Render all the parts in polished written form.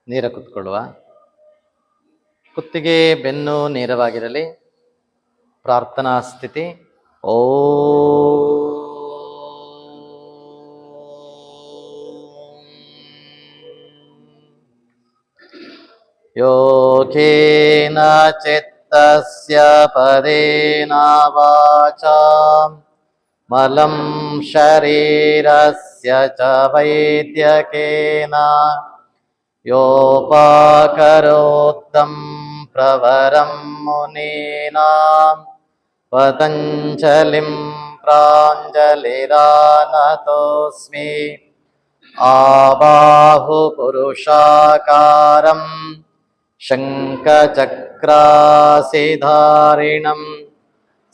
ನೇರ ಕುತ್ಕೊಳ್ಳುವ. ಕುತ್ತಿಗೆ ಬೆನ್ನು ನೇರವಾಗಿರಲಿ. ಪ್ರಾರ್ಥನಾ ಸ್ಥಿತಿ. ಓ ಯೋಗೇನ ಚಿತ್ತಸ್ಯ ಪದೇನ ವಾಚಾಂ ಮಲಂ ಶರೀರಸ್ಯ ಚ ವೈದ್ಯಕೇನ ಯೋಪಾಕರೋತ್ತಂ ಪ್ರವರಂ ಮುನೀನಾಂ ಪತಂಜಲಿಂ ಪ್ರಾಂಜಲಿರಾನತೋಸ್ಮಿ. ಆಬಾಹು ಪುರುಷಾಕಾರಂ ಶಂಖಚಕ್ರಾಸಿಧಾರಿಣಂ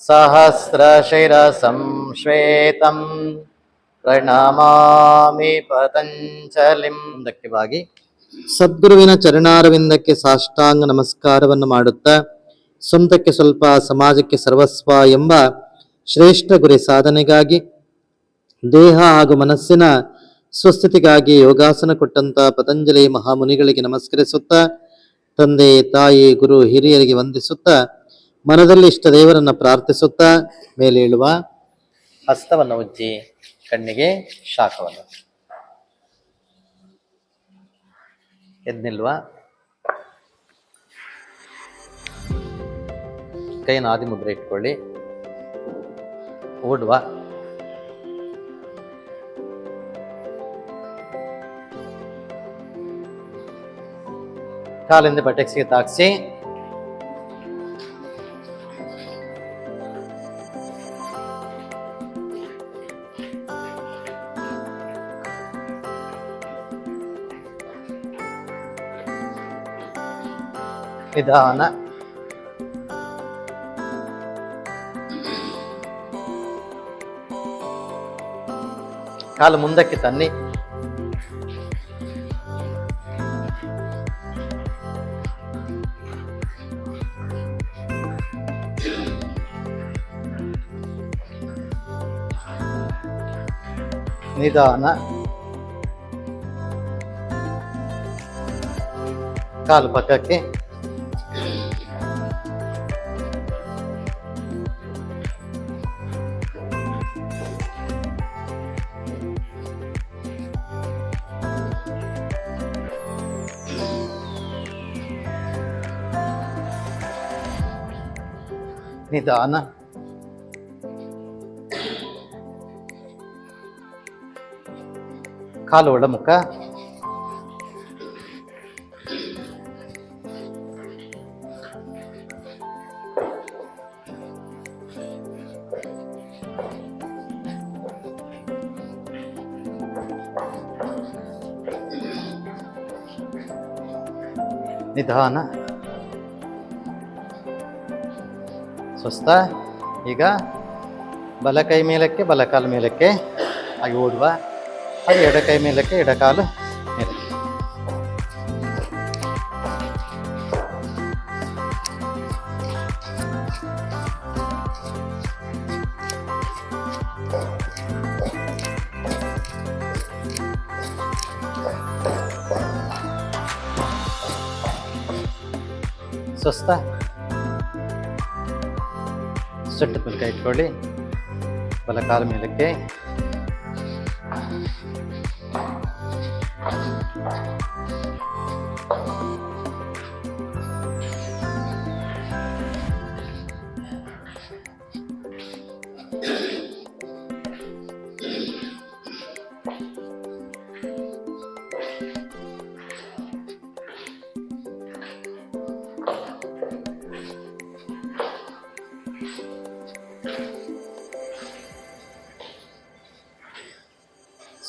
ಸಹಸ್ರಶಿರಸಂ ಶ್ವೇತಂ ಪ್ರಣಮಾಮಿ ಪತಂಜಲಿಂ. ಮುಂದಕ್ಕೆ ಬಾಗಿ ಸದ್ಗುರುವಿನ ಚರಣಾರವಿಂದಕ್ಕೆ ಸಾಷ್ಟಾಂಗ ನಮಸ್ಕಾರವನ್ನು ಮಾಡುತ್ತಾ, ಸ್ವಂತಕ್ಕೆ ಸ್ವಲ್ಪ ಸಮಾಜಕ್ಕೆ ಸರ್ವಸ್ವ ಎಂಬ ಶ್ರೇಷ್ಠ ಗುರಿ ಸಾಧನೆಗಾಗಿ, ದೇಹ ಹಾಗೂ ಮನಸ್ಸಿನ ಸ್ವಸ್ಥಿತಿಗಾಗಿ ಯೋಗಾಸನ ಕೊಟ್ಟಂತ ಪತಂಜಲಿ ಮಹಾಮುನಿಗಳಿಗೆ ನಮಸ್ಕರಿಸುತ್ತಾ, ತಂದೆ ತಾಯಿ ಗುರು ಹಿರಿಯರಿಗೆ ವಂದಿಸುತ್ತಾ, ಮನದಲ್ಲಿ ಇಷ್ಟ ದೇವರನ್ನ ಪ್ರಾರ್ಥಿಸುತ್ತಾ ಮೇಲೇಳುವ. ಹಸ್ತವನ್ನು ಉಜ್ಜಿ ಕಣ್ಣಿಗೆ ಶಾಖವನ್ನು ಎದ್ನಿಲ್ವ. ಕೈಯನ್ನು ಆದಿಮುದ್ರೆ ಇಟ್ಕೊಳ್ಳಿ. ಓಡುವ. ಕಾಲಿಂದ ಬಟೆಕ್ಸಿಗೆ ತಾಕ್ಸಿ. ನಿಧಾನ. ಕಾಲು ಮುಂದಕ್ಕೆ ತನ್ನಿ. ನಿಧಾನ. ಕಾಲು ಪಕ್ಕಕ್ಕೆ. ನಿಧಾನ. ಕಾಲು ಒಳಮುಖ. ನಿಧಾನ. ಸ್ವಸ್ಥ. ಈಗ ಬಲ ಕೈ ಮೇಲಕ್ಕೆ, ಬಲ ಕಾಲು ಮೇಲಕ್ಕೆ ಹಾಗೆ ಓಡುವ. ಹಾಗೆ ಎಡ ಕೈ ಮೇಲಕ್ಕೆ, ಎಡಕಾಲು ಮೇಲೆ. ಸ್ವಸ್ಥ. ಸೊಟ್ಟ ಮೇಲೆ ಕೈ ಇಟ್ಕೊಳ್ಳಿ. ಬಲ ಕಾಲು ಮೇಲಕ್ಕೆ.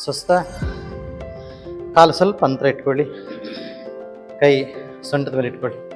ಸ್ವಸ್ಥ. ಕಾಲು ಸ್ವಲ್ಪ ಅಂತರ ಇಟ್ಕೊಳ್ಳಿ. ಕೈ ಸೊಂಟದ ಮೇಲೆ ಇಟ್ಕೊಳ್ಳಿ.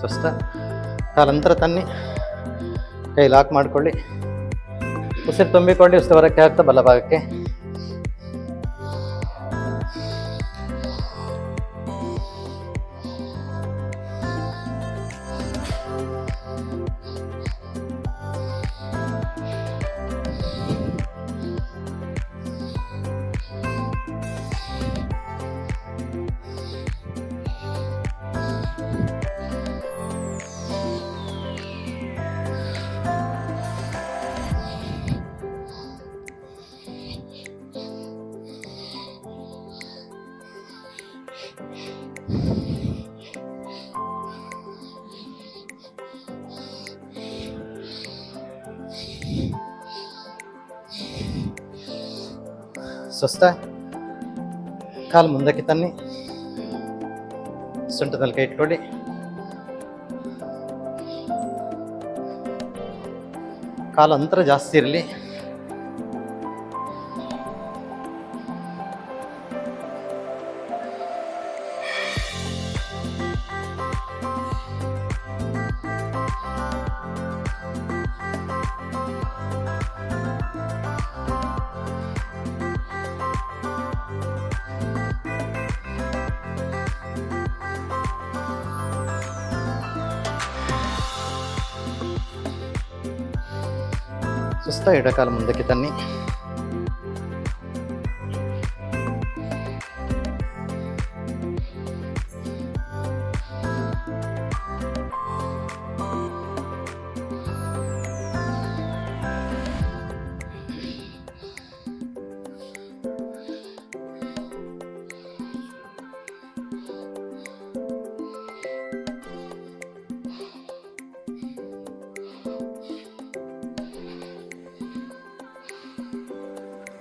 ಸ್ವಸ್ಥ. ಕಾಲಂತರ ತನ್ನಿ, ಕೈ ಲಾಕ್ ಮಾಡಿಕೊಳ್ಳಿ. ಉಸಿರು ತುಂಬಿಕೊಂಡು ಉಸಿರು ಹೊರಕ್ಕೆ ಹಾಕ್ತಾ ಬಲಭಾಗಕ್ಕೆ. ಸ್ವಸ್ಥ. ಕಾಲು ಮುಂದಕ್ಕೆ ತನ್ನಿ, ಸೊಂಟದಲ್ಲಿ ಕೈ ಇಟ್ಕೊಳ್ಳಿ. ಕಾಲು ಅಂತರ ಜಾಸ್ತಿ ಇರಲಿ. ಸುಸ್ತ. ಎಡಕಾಲು ಮುಂದಕ್ಕೆ ತನ್ನಿ.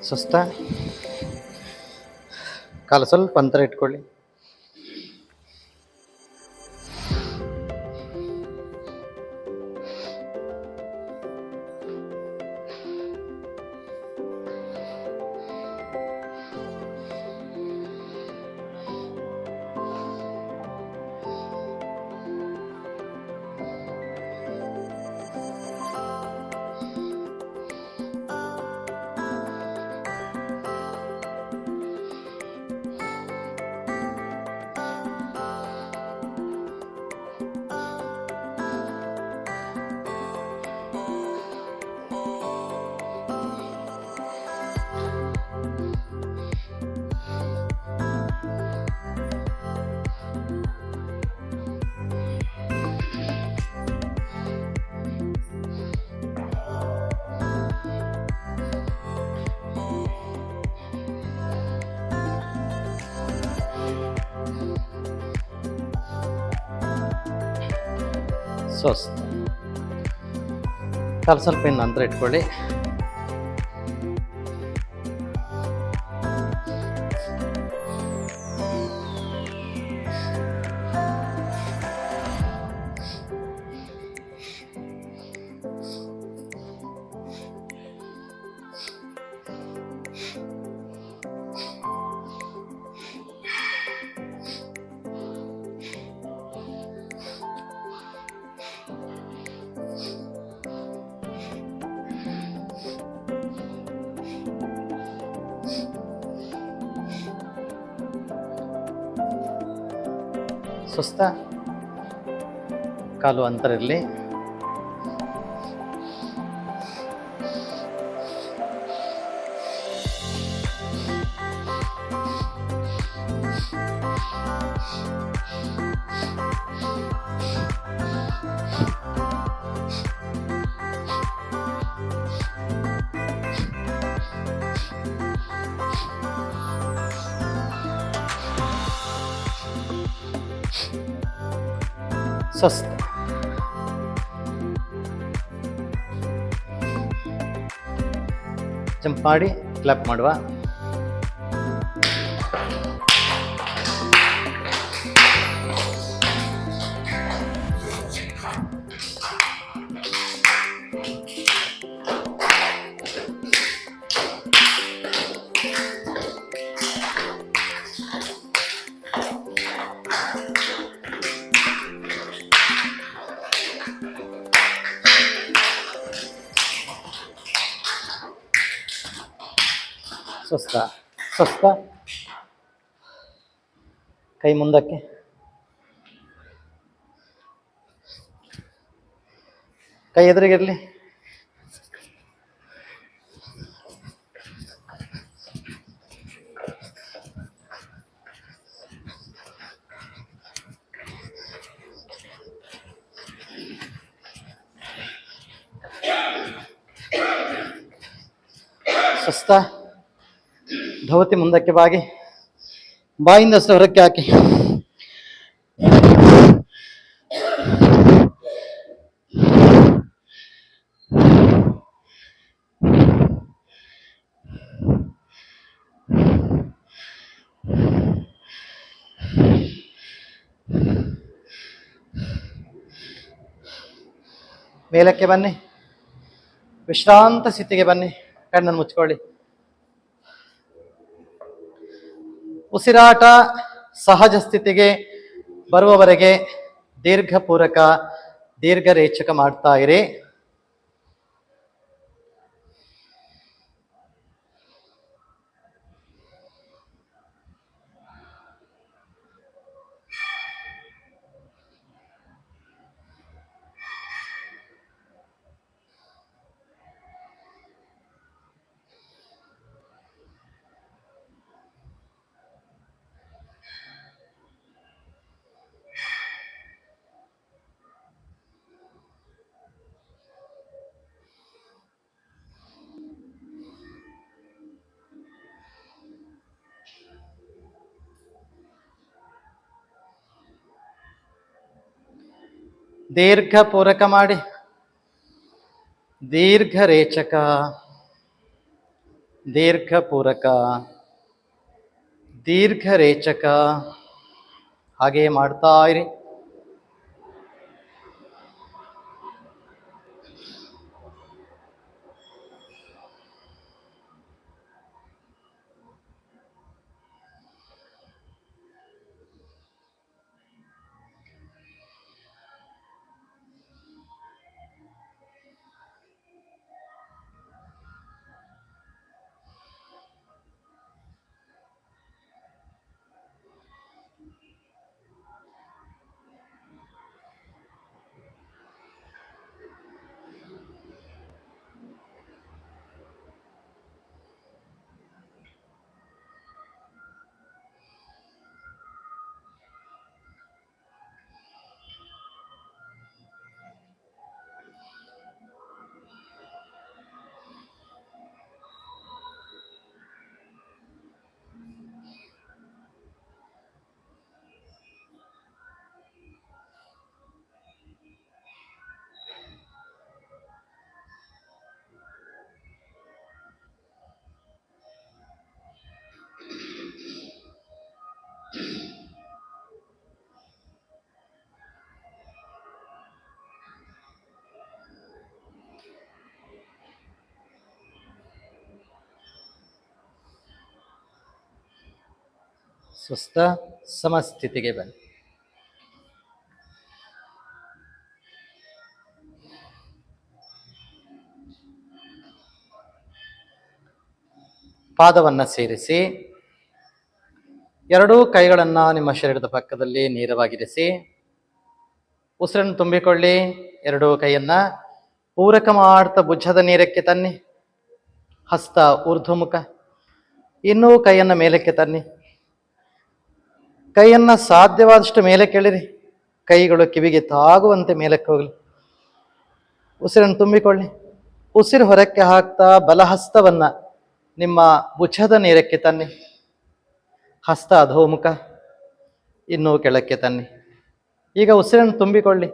ಸ್ವಸ್ಥ. ಕಾಲು ಸ್ವಲ್ಪ ಅಂತರ ಇಟ್ಕೊಳ್ಳಿ. ಸ್ವಸ್ಥ. ಕಾಲು ಸ್ವಲ್ಪ ಇನ್ನು ಅಂತರ ಇಟ್ಕೊಳ್ಳಿ. ಸ್ವಸ್ಥ. ಕಾಲು ಅಂತರ ಇರಲಿ. ಸ್ವಸ್ಥ. ಜಂಪ್ ಮಾಡಿ ಕ್ಲಾಪ್ ಮಾಡುವ. ಸ್ವಸ್ಥ ಸ್ವಸ್ಥ. ಕೈ ಮುಂದಕ್ಕೆ. ಕೈ ಎದುರಿಗಿರಲಿ. ಸ್ವಸ್ಥ. ಧವತಿ ಮುಂದಕ್ಕೆ ಬಾಗಿ, ಬಾಯಿಂದ ಹೊರಕ್ಕೆ ಹಾಕಿ. ಮೇಲಕ್ಕೆ ಬನ್ನಿ, ವಿಶ್ರಾಂತ ಸ್ಥಿತಿಗೆ ಬನ್ನಿ. ಕಣ್ಣನ್ನು ಮುಚ್ಕೊಳ್ಳಿ. ಉಸಿರಾಟ ಸಹಜ ಸ್ಥಿತಿಗೆ ಬರುವವರೆಗೆ ದೀರ್ಘ ಪೂರಕ, ದೀರ್ಘ ರೇಚಕ ಮಾಡ್ತಾ ಇರಿ. ದೀರ್ಘ ಪೂರಕ ಮಾಡಿ, ದೀರ್ಘ ರೇಚಕ, ದೀರ್ಘ ಪೂರಕ, ದೀರ್ಘ ರೇಚಕ. ಹಾಗೆ ಮಾಡ್ತಾ ಇರಿ. ಸ್ವಸ್ಥ ಸಮಸ್ಥಿತಿಗೆ ಬನ್ನಿ. ಪಾದವನ್ನು ಸೇರಿಸಿ, ಎರಡೂ ಕೈಗಳನ್ನು ನಿಮ್ಮ ಶರೀರದ ಪಕ್ಕದಲ್ಲಿ ನೇರವಾಗಿರಿಸಿ, ಉಸಿರನ್ನು ತುಂಬಿಕೊಳ್ಳಿ. ಎರಡೂ ಕೈಯನ್ನ ಪೂರಕ ಮಾಡ್ತಾ ಭುಜದ ನೇರಕ್ಕೆ ತನ್ನಿ. ಹಸ್ತ ಊರ್ಧ್ವಮುಖ. ಇನ್ನೂ ಕೈಯನ್ನು ಮೇಲಕ್ಕೆ ತನ್ನಿ. ಕೈಯನ್ನು ಸಾಧ್ಯವಾದಷ್ಟು ಮೇಲೆ ಕೆಳಿರಿ. ಕೈಗಳು ಕಿವಿಗೆ ತಾಗುವಂತೆ ಮೇಲಕ್ಕೆ ಹೋಗಲಿ. ಉಸಿರನ್ನು ತುಂಬಿಕೊಳ್ಳಿ. ಉಸಿರು ಹೊರಕ್ಕೆ ಹಾಕ್ತಾ ಬಲಹಸ್ತವನ್ನ ನಿಮ್ಮ ಭುಜದ ನೇರಕ್ಕೆ ತನ್ನಿ. ಹಸ್ತ ಅಧೋಮುಖ. ಇನ್ನೂ ಕೆಳಕ್ಕೆ ತನ್ನಿ. ಈಗ ಉಸಿರನ್ನು ತುಂಬಿಕೊಳ್ಳಿ.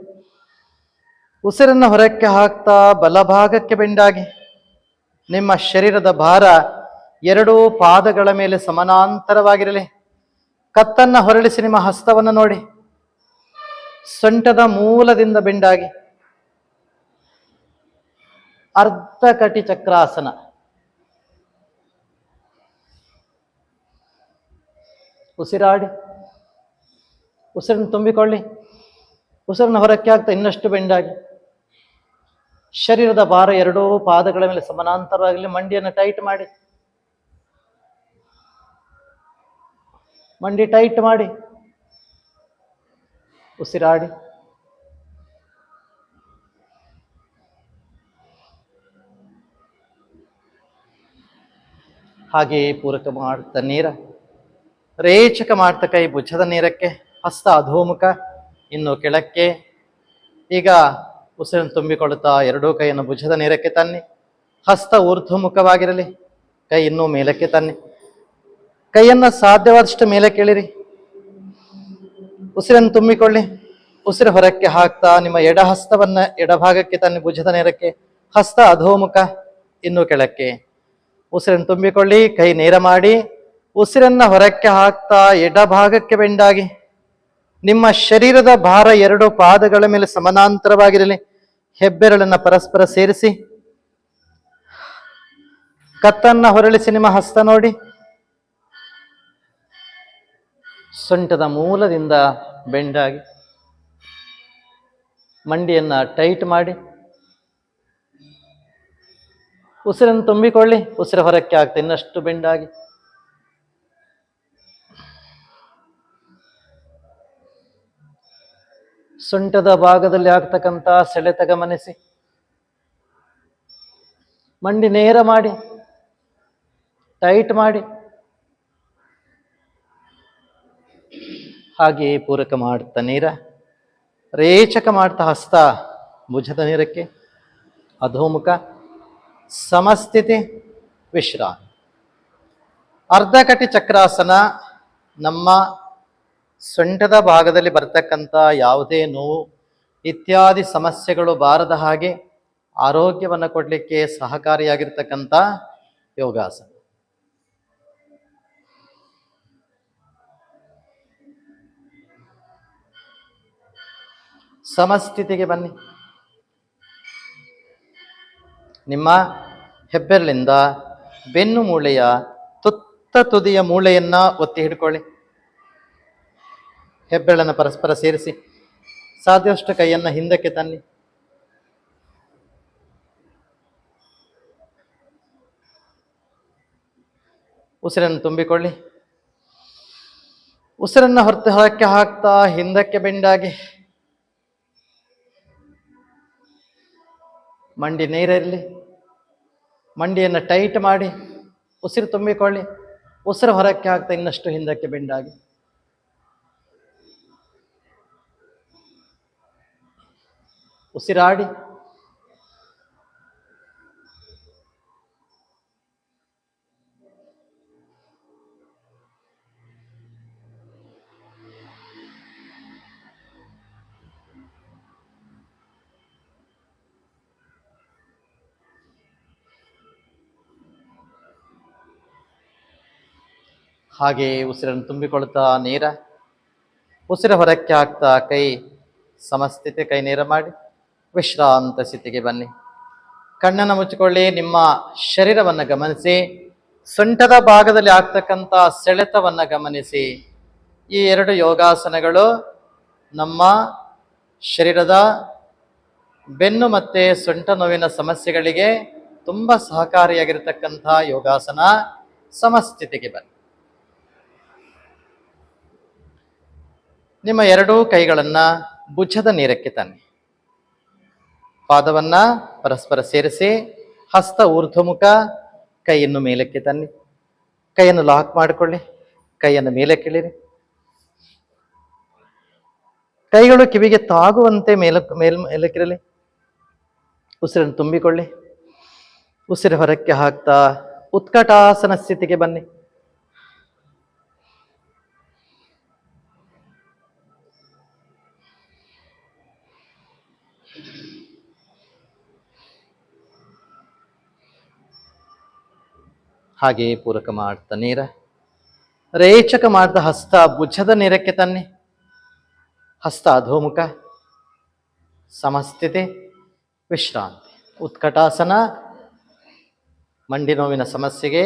ಉಸಿರನ್ನು ಹೊರಕ್ಕೆ ಹಾಕ್ತಾ ಬಲಭಾಗಕ್ಕೆ ಬೆಂಡಾಗಿ. ನಿಮ್ಮ ಶರೀರದ ಭಾರ ಎರಡೂ ಪಾದಗಳ ಮೇಲೆ ಸಮಾನಾಂತರವಾಗಿರಲಿ. ಕತ್ತನ್ನು ಹೊರಳಿಸಿ ನಿಮ್ಮ ಹಸ್ತವನ್ನು ನೋಡಿ. ಸೊಂಟದ ಮೂಲದಿಂದ ಬೆಂಡಾಗಿ ಅರ್ಧ ಕಟಿ ಚಕ್ರಾಸನ. ಉಸಿರಾಡಿ. ಉಸಿರನ್ನು ತುಂಬಿಕೊಳ್ಳಿ. ಉಸಿರನ್ನು ಹೊರಕ್ಕೆ ಹಾಕ್ತಾ ಇನ್ನಷ್ಟು ಬೆಂಡಾಗಿ. ಶರೀರದ ಭಾರ ಎರಡೂ ಪಾದಗಳ ಮೇಲೆ ಸಮಾನಾಂತರವಾಗಲಿ. ಮಂಡಿಯನ್ನು ಟೈಟ್ ಮಾಡಿ. ಮಂಡಿ ಟೈಟ್ ಮಾಡಿ, ಉಸಿರಾಡಿ. ಹಾಗೆಯೇ ಪೂರಕ ಮಾಡ್ತಾ ನೀರ ರೇಚಕ ಮಾಡ್ತಾ ಕೈ ಭುಜದ ನೇರಕ್ಕೆ, ಹಸ್ತ ಅಧೋಮುಖ, ಇನ್ನು ಕೆಳಕ್ಕೆ. ಈಗ ಉಸಿರನ್ನು ತುಂಬಿಕೊಳ್ಳುತ್ತಾ ಎರಡೂ ಕೈಯನ್ನು ಭುಜದ ನೇರಕ್ಕೆ ತನ್ನಿ. ಹಸ್ತ ಊರ್ಧ್ವಮುಖವಾಗಿರಲಿ, ಕೈ ಇನ್ನೂ ಮೇಲಕ್ಕೆ ತನ್ನಿ. ಕೈಯನ್ನು ಸಾಧ್ಯವಾದಷ್ಟು ಮೇಲೆ ಕೇಳಿರಿ. ಉಸಿರನ್ನು ತುಂಬಿಕೊಳ್ಳಿ. ಉಸಿರು ಹೊರಕ್ಕೆ ಹಾಕ್ತಾ ನಿಮ್ಮ ಎಡ ಹಸ್ತವನ್ನ ಎಡಭಾಗಕ್ಕೆ ತನ್ನಿ, ಭುಜದ ನೇರಕ್ಕೆ. ಹಸ್ತ ಅಧೋಮುಖ, ಇನ್ನೂ ಕೆಳಕ್ಕೆ. ಉಸಿರನ್ನು ತುಂಬಿಕೊಳ್ಳಿ, ಕೈ ನೇರ ಮಾಡಿ. ಉಸಿರನ್ನ ಹೊರಕ್ಕೆ ಹಾಕ್ತಾ ಎಡಭಾಗಕ್ಕೆ ಬೆಂಡಾಗಿ. ನಿಮ್ಮ ಶರೀರದ ಭಾರ ಎರಡು ಪಾದಗಳ ಮೇಲೆ ಸಮಾನಾಂತರವಾಗಿರಲಿ. ಹೆಬ್ಬೆರಳನ್ನ ಪರಸ್ಪರ ಸೇರಿಸಿ, ಕತ್ತನ್ನ ಹೊರಳಿಸಿ. ನಿಮ್ಮ ಹಸ್ತ ನೋಡಿ, ಸೊಂಟದ ಮೂಲದಿಂದ ಬೆಂಡಾಗಿ. ಮಂಡಿಯನ್ನ ಟೈಟ್ ಮಾಡಿ. ಉಸಿರನ್ನು ತುಂಬಿಕೊಳ್ಳಿ. ಉಸಿರು ಹೊರಕ್ಕೆ ಆಗ್ತಾ ಇನ್ನಷ್ಟು ಬೆಂಡಾಗಿ. ಸೊಂಟದ ಭಾಗದಲ್ಲಿ ಆಗ್ತಕ್ಕಂಥ ಸೆಳೆತ ಗಮನಿಸಿ. ಮಂಡಿ ನೇರ ಮಾಡಿ, ಟೈಟ್ ಮಾಡಿ. ಹಾಗೆಯೇ ಪೂರಕ ಮಾಡ್ತಾ ನೀರ ರೇಚಕ ಮಾಡ್ತಾ ಹಸ್ತ ಭುಜದ ನೇರಕ್ಕೆ, ಅಧೋಮುಖ, ಸಮಸ್ಥಿತಿ, ವಿಶ್ರಾಂತಿ. ಅರ್ಧಕಟಿ ಚಕ್ರಾಸನ ನಮ್ಮ ಸೊಂಟದ ಭಾಗದಲ್ಲಿ ಬರ್ತಕ್ಕಂಥ ಯಾವುದೇ ನೋವು ಇತ್ಯಾದಿ ಸಮಸ್ಯೆಗಳು ಬಾರದ ಹಾಗೆ ಆರೋಗ್ಯವನ್ನು ಕೊಡಲಿಕ್ಕೆ ಸಹಕಾರಿಯಾಗಿರ್ತಕ್ಕಂಥ ಯೋಗಾಸನ. ಸಮಸ್ಥಿತಿಗೆ ಬನ್ನಿ. ನಿಮ್ಮ ಹೆಬ್ಬೆರಳಿಂದ ಬೆನ್ನು ಮೂಳೆಯ ತುತ್ತ ತುದಿಯ ಮೂಳೆಯನ್ನ ಒತ್ತಿ ಹಿಡ್ಕೊಳ್ಳಿ. ಹೆಬ್ಬೆರಳನ್ನು ಪರಸ್ಪರ ಸೇರಿಸಿ, ಸಾಧ್ಯವಷ್ಟು ಕೈಯನ್ನು ಹಿಂದಕ್ಕೆ ತನ್ನಿ. ಉಸಿರನ್ನು ತುಂಬಿಕೊಳ್ಳಿ. ಉಸಿರನ್ನು ಹೊರಕ್ಕೆ ಹಾಕ್ತಾ ಹಿಂದಕ್ಕೆ ಬೆಂಡಾಗಿ. ಮಂಡಿ ನೇರ ಇರಲಿ. ಮಂಡಿಯನ್ನು ಟೈಟ್ ಮಾಡಿ ಉಸಿರು ತುಂಬಿಕೊಳ್ಳಿ. ಉಸಿರು ಹೊರಕ್ಕೆ ಹಾಕ್ತಾ ಇನ್ನಷ್ಟು ಹಿಂದಕ್ಕೆ ಬೆಂಡಾಗಿ. ಉಸಿರಾಡಿ. ಹಾಗೆಯೇ ಉಸಿರನ್ನು ತುಂಬಿಕೊಳ್ತಾ ನೇರ. ಉಸಿರು ಹೊರಕ್ಕೆ ಹಾಕ್ತಾ ಕೈ ಸಮಸ್ಥಿತಿ, ಕೈ ನೇರ ಮಾಡಿ ವಿಶ್ರಾಂತ ಸ್ಥಿತಿಗೆ ಬನ್ನಿ. ಕಣ್ಣನ್ನು ಮುಚ್ಚಿಕೊಳ್ಳಿ. ನಿಮ್ಮ ಶರೀರವನ್ನು ಗಮನಿಸಿ. ಸೊಂಟದ ಭಾಗದಲ್ಲಿ ಆಗ್ತಕ್ಕಂಥ ಸೆಳೆತವನ್ನು ಗಮನಿಸಿ. ಈ ಎರಡು ಯೋಗಾಸನಗಳು ನಮ್ಮ ಶರೀರದ ಬೆನ್ನು ಮತ್ತು ಸೊಂಟ ನೋವಿನ ಸಮಸ್ಯೆಗಳಿಗೆ ತುಂಬ ಸಹಕಾರಿಯಾಗಿರ್ತಕ್ಕಂಥ ಯೋಗಾಸನ. ಸಮಸ್ಥಿತಿಗೆ ಬನ್ನಿ. ನಿಮ್ಮ ಎರಡೂ ಕೈಗಳನ್ನು ಭುಜದ ನೇರಕ್ಕೆ ತನ್ನಿ. ಪಾದವನ್ನ ಪರಸ್ಪರ ಸೇರಿಸಿ, ಹಸ್ತ ಊರ್ಧ್ವಮುಖ, ಕೈಯನ್ನು ಮೇಲಕ್ಕೆ ತನ್ನಿ. ಕೈಯನ್ನು ಲಾಕ್ ಮಾಡಿಕೊಳ್ಳಿ. ಕೈಯನ್ನು ಮೇಲೆ ಕೆಳಿರಿ. ಕೈಗಳು ಕಿವಿಗೆ ತಾಗುವಂತೆ ಮೇಲಕ್ಕಿರಲಿ. ಉಸಿರನ್ನು ತುಂಬಿಕೊಳ್ಳಿ. ಉಸಿರು ಹೊರಕ್ಕೆ ಹಾಕ್ತಾ ಉತ್ಕಟಾಸನ ಸ್ಥಿತಿಗೆ ಬನ್ನಿ. ಹಾಗೆಯೇ ಪೂರಕ ಮಾಡ್ತಾ ನೇರ ರೇಚಕ ಮಾಡ್ತಾ ಹಸ್ತ ಭುಜದ ನೇರಕ್ಕೆ ತನ್ನಿ. ಹಸ್ತ ಅಧೋಮುಖ, ಸಮಸ್ಥಿತಿ, ವಿಶ್ರಾಂತಿ. ಉತ್ಕಟಾಸನ ಮಂಡಿ ನೋವಿನ ಸಮಸ್ಯೆಗೆ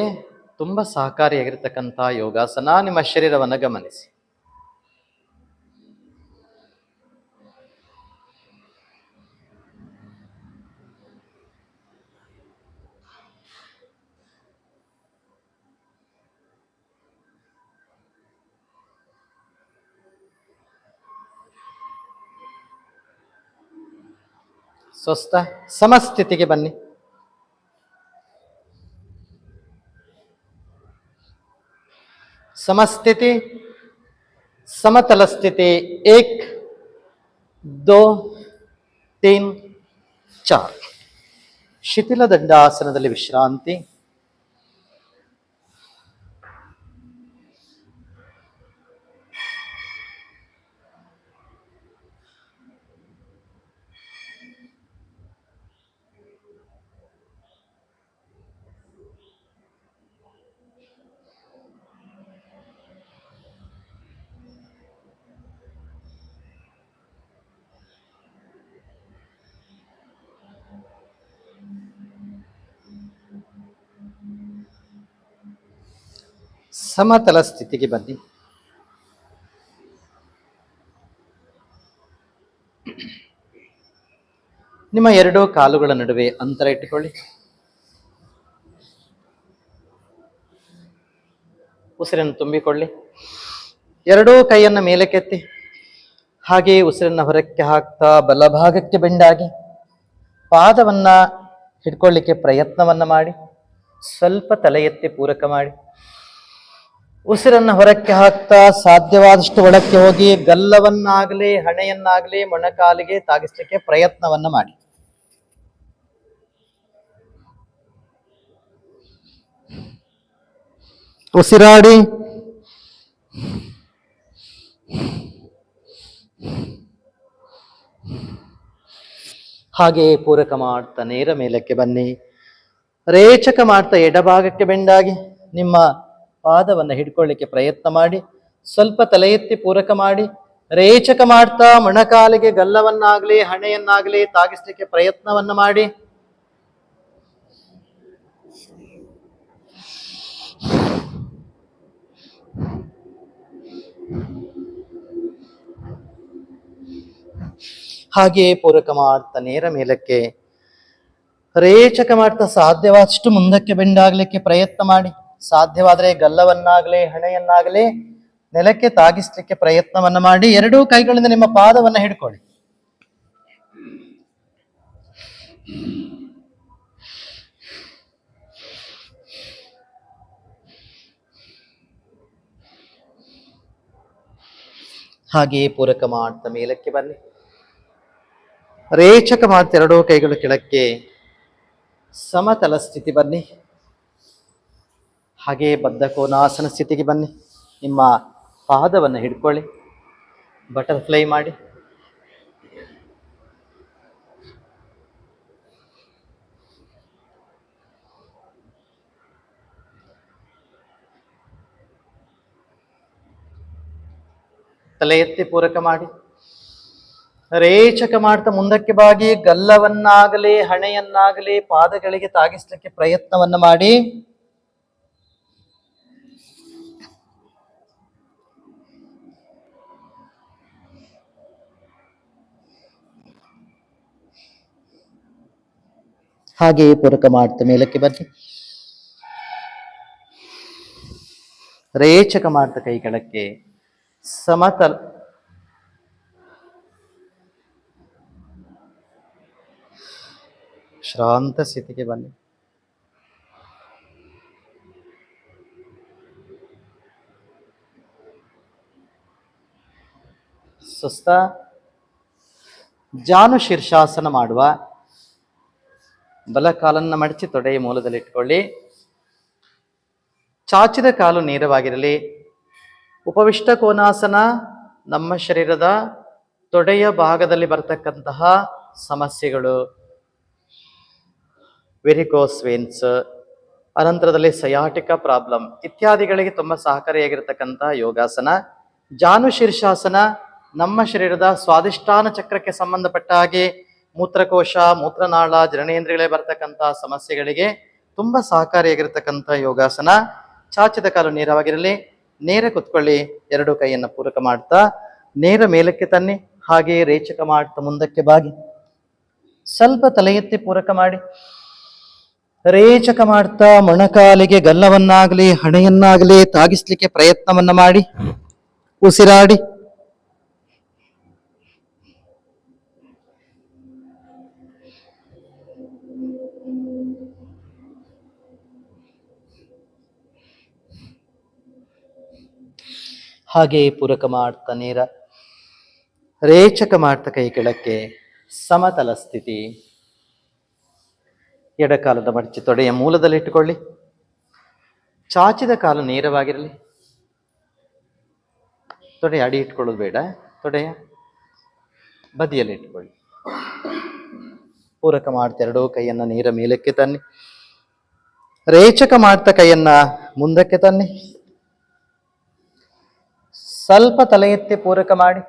ತುಂಬ ಸಹಕಾರಿಯಾಗಿರ್ತಕ್ಕಂಥ ಯೋಗಾಸನ. ನಿಮ್ಮ ಶರೀರವನ್ನು ಗಮನಿಸಿ. ಸ್ವಸ್ಥ. ಸಮಸ್ಥಿತಿಗೆ ಬನ್ನಿ. ಸಮಸ್ಥಿತಿ, ಸಮತಲ ಸ್ಥಿತಿ. 1 2 3 4. ಶಿಥಿಲ ದಂಡಾಸನದಲ್ಲಿ ವಿಶ್ರಾಂತಿ. ಸಮತಲ ಸ್ಥಿತಿಗೆ ಬನ್ನಿ. ನಿಮ್ಮ ಎರಡೂ ಕಾಲುಗಳ ನಡುವೆ ಅಂತರ ಇಟ್ಟುಕೊಳ್ಳಿ. ಉಸಿರನ್ನು ತುಂಬಿಕೊಳ್ಳಿ. ಎರಡೂ ಕೈಯನ್ನು ಮೇಲಕ್ಕೆತ್ತಿ, ಹಾಗೆಯೇ ಉಸಿರನ್ನು ಹೊರಕ್ಕೆ ಹಾಕ್ತಾ ಬಲಭಾಗಕ್ಕೆ ಬೆಂಡಾಗಿ ಪಾದವನ್ನ ಹಿಡ್ಕೊಳ್ಳಿಕ್ಕೆ ಪ್ರಯತ್ನವನ್ನ ಮಾಡಿ. ಸ್ವಲ್ಪ ತಲೆ ಎತ್ತಿ ಪೂರಕ ಮಾಡಿ. ಉಸಿರನ್ನು ಹೊರಕ್ಕೆ ಹಾಕ್ತಾ ಸಾಧ್ಯವಾದಷ್ಟು ಒಳಕ್ಕೆ ಹೋಗಿ ಗಲ್ಲವನ್ನಾಗಲಿ ಹಣೆಯನ್ನಾಗಲಿ ಮೊಣಕಾಲಿಗೆ ತಾಗಿಸ್ಲಿಕ್ಕೆ ಪ್ರಯತ್ನವನ್ನ ಮಾಡಿ. ಉಸಿರಾಡಿ. ಹಾಗೆಯೇ ಪೂರಕ ಮಾಡ್ತಾ ನೇರ ಮೇಲಕ್ಕೆ ಬನ್ನಿ. ರೇಚಕ ಮಾಡ್ತಾ ಎಡಭಾಗಕ್ಕೆ ಬೆಂಡಾಗಿ ನಿಮ್ಮ ಪಾದವನ್ನು ಹಿಡ್ಕೊಳ್ಳಿಕ್ಕೆ ಪ್ರಯತ್ನ ಮಾಡಿ. ಸ್ವಲ್ಪ ತಲೆ ಎತ್ತಿ ಪೂರಕ ಮಾಡಿ. ರೇಚಕ ಮಾಡ್ತಾ ಮೊಣಕಾಲಿಗೆ ಗಲ್ಲವನ್ನಾಗ್ಲಿ ಹಣೆಯನ್ನಾಗ್ಲಿ ತಾಗಿಸ್ಲಿಕ್ಕೆ ಪ್ರಯತ್ನವನ್ನ ಮಾಡಿ. ಹಾಗೆಯೇ ಪೂರಕ ಮಾಡ್ತಾ ನೇರ ಮೇಲಕ್ಕೆ. ರೇಚಕ ಮಾಡ್ತಾ ಸಾಧ್ಯವಾದಷ್ಟು ಮುಂದಕ್ಕೆ ಬೆಂಡಾಗ್ಲಿಕ್ಕೆ ಪ್ರಯತ್ನ ಮಾಡಿ. ಸಾಧ್ಯವಾದರೆ ಗಲ್ಲವನ್ನಾಗಲಿ ಹಣೆಯನ್ನಾಗಲಿ ನೆಲಕ್ಕೆ ತಾಗಿಸ್ಲಿಕ್ಕೆ ಪ್ರಯತ್ನವನ್ನ ಮಾಡಿ. ಎರಡೂ ಕೈಗಳಿಂದ ನಿಮ್ಮ ಪಾದವನ್ನ ಹಿಡ್ಕೊಳ್ಳಿ. ಹಾಗೆಯೇ ಪೂರಕ ಮಾಡ್ತಾ ಮೇಲಕ್ಕೆ ಬನ್ನಿ. ರೇಚಕ ಮಾಡ್ತಾ ಎರಡೂ ಕೈಗಳು ಕೆಳಕ್ಕೆ. ಸಮತಲ ಸ್ಥಿತಿ ಬನ್ನಿ. ಹಾಗೆಯೇ ಬದ್ಧ ಕೋನಾಸನ ಸ್ಥಿತಿಗೆ ಬನ್ನಿ. ನಿಮ್ಮ ಪಾದವನ್ನು ಹಿಡ್ಕೊಳ್ಳಿ. ಬಟರ್ಫ್ಲೈ ಮಾಡಿ. ತಲೆ ಎತ್ತಿ ಪೂರಕ ಮಾಡಿ. ರೇಚಕ ಮಾಡ್ತಾ ಮುಂದಕ್ಕೆ ಬಾಗಿ ಗಲ್ಲವನ್ನಾಗಲಿ ಹಣೆಯನ್ನಾಗಲಿ ಪಾದಗಳಿಗೆ ತಾಗಿಸ್ಲಿಕ್ಕೆ ಪ್ರಯತ್ನವನ್ನ ಮಾಡಿ. ಹಾಗೆಯೇ ಪೂರಕ ಮಾಡ್ತಾ ಮೇಲಕ್ಕೆ ಬನ್ನಿ. ರೇಚಕ ಮಾಡ್ತಾ ಕೈ ಕೆಳಕ್ಕೆ. ಸಮತಲ ಶ್ರಾಂತ ಸ್ಥಿತಿಗೆ ಬನ್ನಿ. ಸುಸ್ತ. ಜಾನು ಶೀರ್ಷಾಸನ ಮಾಡುವ. ಬಲ ಕಾಲನ್ನ ಮಡಚಿ ತೊಡೆಯ ಮೂಲದಲ್ಲಿ ಇಟ್ಕೊಳ್ಳಿ. ಚಾಚಿದ ಕಾಲು ನೇರವಾಗಿರಲಿ. ಉಪವಿಷ್ಟ ಕೋನಾಸನ ನಮ್ಮ ಶರೀರದ ತೊಡೆಯ ಭಾಗದಲ್ಲಿ ಬರ್ತಕ್ಕಂತಹ ಸಮಸ್ಯೆಗಳು, ವೆರಿಕೋಸ್ ವೇನ್ಸ್, ಅನಂತರದಲ್ಲಿ ಸಯಾಟಿಕ ಪ್ರಾಬ್ಲಮ್ ಇತ್ಯಾದಿಗಳಿಗೆ ತುಂಬಾ ಸಹಕಾರಿಯಾಗಿರ್ತಕ್ಕಂತಹ ಯೋಗಾಸನ. ಜಾನು ಶೀರ್ಷಾಸನ ನಮ್ಮ ಶರೀರದ ಸ್ವಾದಿಷ್ಠಾನ ಚಕ್ರಕ್ಕೆ ಸಂಬಂಧಪಟ್ಟ ಹಾಗೆ ಮೂತ್ರಕೋಶ, ಮೂತ್ರನಾಳ, ಜನನೇಂದ್ರಿಯಗಳಿಗೆ ಬರ್ತಕ್ಕಂತಹ ಸಮಸ್ಯೆಗಳಿಗೆ ತುಂಬಾ ಸಹಕಾರಿಯಾಗಿರ್ತಕ್ಕಂಥ ಯೋಗಾಸನ. ಚಾಚಿದ ಕಾಲು ನೇರವಾಗಿರಲಿ. ನೇರ ಕುತ್ಕೊಳ್ಳಿ. ಎರಡು ಕೈಯನ್ನು ಪೂರಕ ಮಾಡ್ತಾ ನೇರ ಮೇಲಕ್ಕೆ ತನ್ನಿ. ಹಾಗೆಯೇ ರೇಚಕ ಮಾಡ್ತಾ ಮುಂದಕ್ಕೆ ಬಾಗಿ ಸ್ವಲ್ಪ ತಲೆ ಎತ್ತಿ ಪೂರಕ ಮಾಡಿ. ರೇಚಕ ಮಾಡ್ತಾ ಮೊಣಕಾಲಿಗೆ ಗಲ್ಲವನ್ನಾಗಲಿ ಹಣೆಯನ್ನಾಗಲಿ ತಾಗಿಸ್ಲಿಕ್ಕೆ ಪ್ರಯತ್ನವನ್ನ ಮಾಡಿ. ಉಸಿರಾಡಿ. ಹಾಗೆ ಪೂರಕ ಮಾಡ್ತಾ ನೇರ, ರೇಚಕ ಮಾಡ್ತಾ ಕೈ ಕೆಳಕ್ಕೆ, ಸಮತಲ ಸ್ಥಿತಿ. ಎಡಕಾಲದ ಮಡಚಿ ತೊಡೆಯ ಮೂಲದಲ್ಲಿ ಇಟ್ಟುಕೊಳ್ಳಿ. ಚಾಚಿದ ಕಾಲು ನೇರವಾಗಿರಲಿ. ತೊಡೆಯ ಅಡಿ ಇಟ್ಕೊಳ್ಳೋದು ಬೇಡ, ತೊಡೆಯ ಬದಿಯಲ್ಲಿ ಇಟ್ಕೊಳ್ಳಿ. ಪೂರಕ ಮಾಡ್ತಾ ಎರಡೂ ಕೈಯನ್ನ ನೇರ ಮೇಲಕ್ಕೆ ತನ್ನಿ. ರೇಚಕ ಮಾಡ್ತಾ ಕೈಯನ್ನ ಮುಂದಕ್ಕೆ ತನ್ನಿ. ಸ್ವಲ್ಪ ತಲೆ ಎತ್ತಿ ಪೂರಕ ಮಾಡಿ.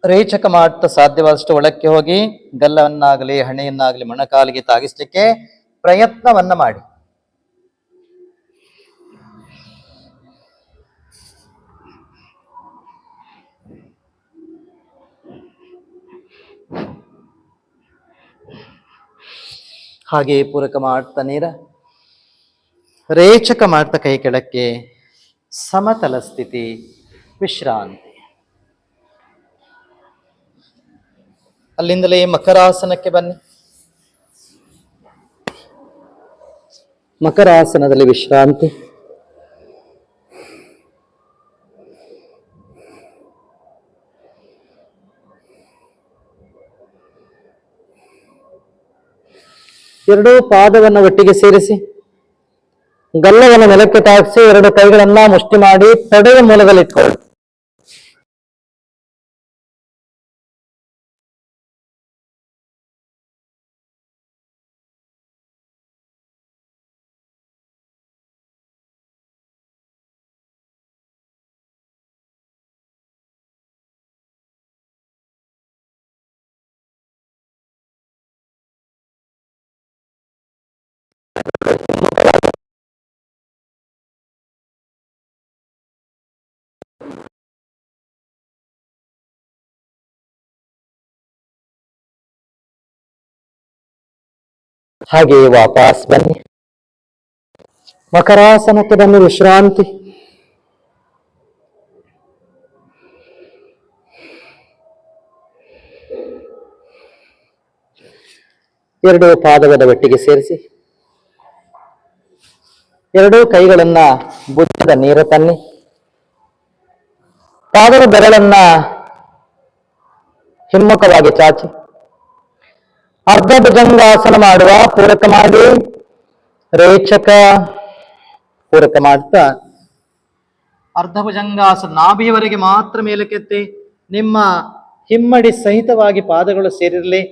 ರೇಚಕ ಮಾಡ್ತಾ ಸಾಧ್ಯವಾದಷ್ಟು ಒಳಕ್ಕೆ ಹೋಗಿ ಗಲ್ಲವನ್ನಾಗಲಿ ಹಣೆಯನ್ನಾಗಲಿ ಮೊಣಕಾಲಿಗೆ ತಾಗಿಸ್ಲಿಕ್ಕೆ ಪ್ರಯತ್ನವನ್ನ ಮಾಡಿ. ಹಾಗೆ ಪೂರಕ ಮಾಡ್ತಾ ನೇರ, ರೇಚಕ ಮಾಡ್ತಾ ಕೈ ಕೆಳಕ್ಕೆ, ಸಮತಲ ಸ್ಥಿತಿ, ವಿಶ್ರಾಂತಿ. ಅಲ್ಲಿಂದಲೇ ಮಕರಾಸನಕ್ಕೆ ಬನ್ನಿ. ಮಕರಾಸನದಲ್ಲಿ ವಿಶ್ರಾಂತಿ. ಎರಡೂ ಪಾದವನ್ನು ಒಟ್ಟಿಗೆ ಸೇರಿಸಿ ಗಲ್ಲವನ್ನು ನೆಲಕ್ಕೆ ತಾಗಿಸಿ ಎರಡು ಕೈಗಳನ್ನ ಮುಷ್ಟಿ ಮಾಡಿ ತೊಡೆಯ ಮೂಲದಲ್ಲಿ ಇಟ್ಕೊಳ್ಳಿ. ಹಾಗೆಯೇ ವಾಪಸ್ ಬನ್ನಿ. ಮಕರಾಸನಕ್ಕೆ ಬನ್ನಿ, ವಿಶ್ರಾಂತಿ. ಎರಡೂ ಪಾದದ ಒಟ್ಟಿಗೆ ಸೇರಿಸಿ ಎರಡೂ ಕೈಗಳನ್ನ ಭುಜದ ನೇರ ತನ್ನಿ. ಪಾದದ ಬೆರಳನ್ನ ಹಿಮ್ಮುಖವಾಗಿ ಚಾಚಿ ಅರ್ಧ ಭುಜಂಗಾಸನ ಮಾಡುವ. ಪೂರಕ ಮಾಡಿ, ರೇಚಕ ಪೂರಕ ಮಾಡ್ತಾ ಅರ್ಧ ಭುಜಂಗಾಸನ ನಾಭಿಯವರೆಗೆ ಮಾತ್ರ ಮೇಲಕ್ಕೆತ್ತಿ. ನಿಮ್ಮ ಹಿಮ್ಮಡಿ ಸಹಿತವಾಗಿ ಪಾದಗಳು ಸೇರಿರಲಿ.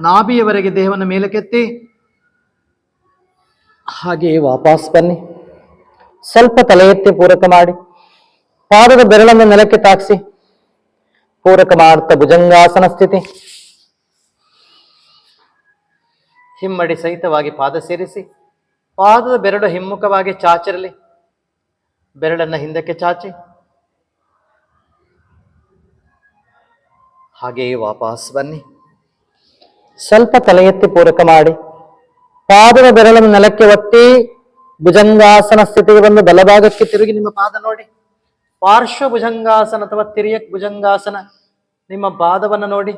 ನಾಭಿಯವರೆಗೆ ದೇಹವನ್ನು ಮೇಲಕ್ಕೆತ್ತಿ. ಹಾಗೆಯೇ ವಾಪಸ್ ಬನ್ನಿ. ಸ್ವಲ್ಪ ತಲೆ ಎತ್ತಿ ಪೂರಕ ಮಾಡಿ ಪಾದದ ಬೆರಳನ್ನು ನೆಲಕ್ಕೆ ತಾಗಿಸಿ ಪೂರಕ ಮಾಡ್ತಾ ಭುಜಂಗಾಸನ ಸ್ಥಿತಿ. ಹಿಮ್ಮಡಿ ಸಹಿತವಾಗಿ ಪಾದ ಸೇರಿಸಿ ಪಾದದ ಬೆರಳು ಹಿಮ್ಮುಖವಾಗಿ ಚಾಚಿರಲಿ. ಬೆರಳನ್ನ ಹಿಂದಕ್ಕೆ ಚಾಚಿ ಹಾಗೆಯೇ ವಾಪಸ್ ಬನ್ನಿ. ಸ್ವಲ್ಪ ತಲೆ ಎತ್ತಿ ಪೂರಕ ಮಾಡಿ ಪಾದದ ಬೆರಳನ್ನು ನೆಲಕ್ಕೆ ಒತ್ತಿ ಭುಜಂಗಾಸನ ಸ್ಥಿತಿಗೆ ಬಂದು ಬಲಭಾಗಕ್ಕೆ ತಿರುಗಿ ನಿಮ್ಮ ಪಾದ ನೋಡಿ. ಪಾರ್ಶ್ವ ಭುಜಂಗಾಸನ ಅಥವಾ ತಿರ್ಯಕ್ ಭುಜಂಗಾಸನ. ನಿಮ್ಮ ಪಾದವನ್ನು ನೋಡಿ.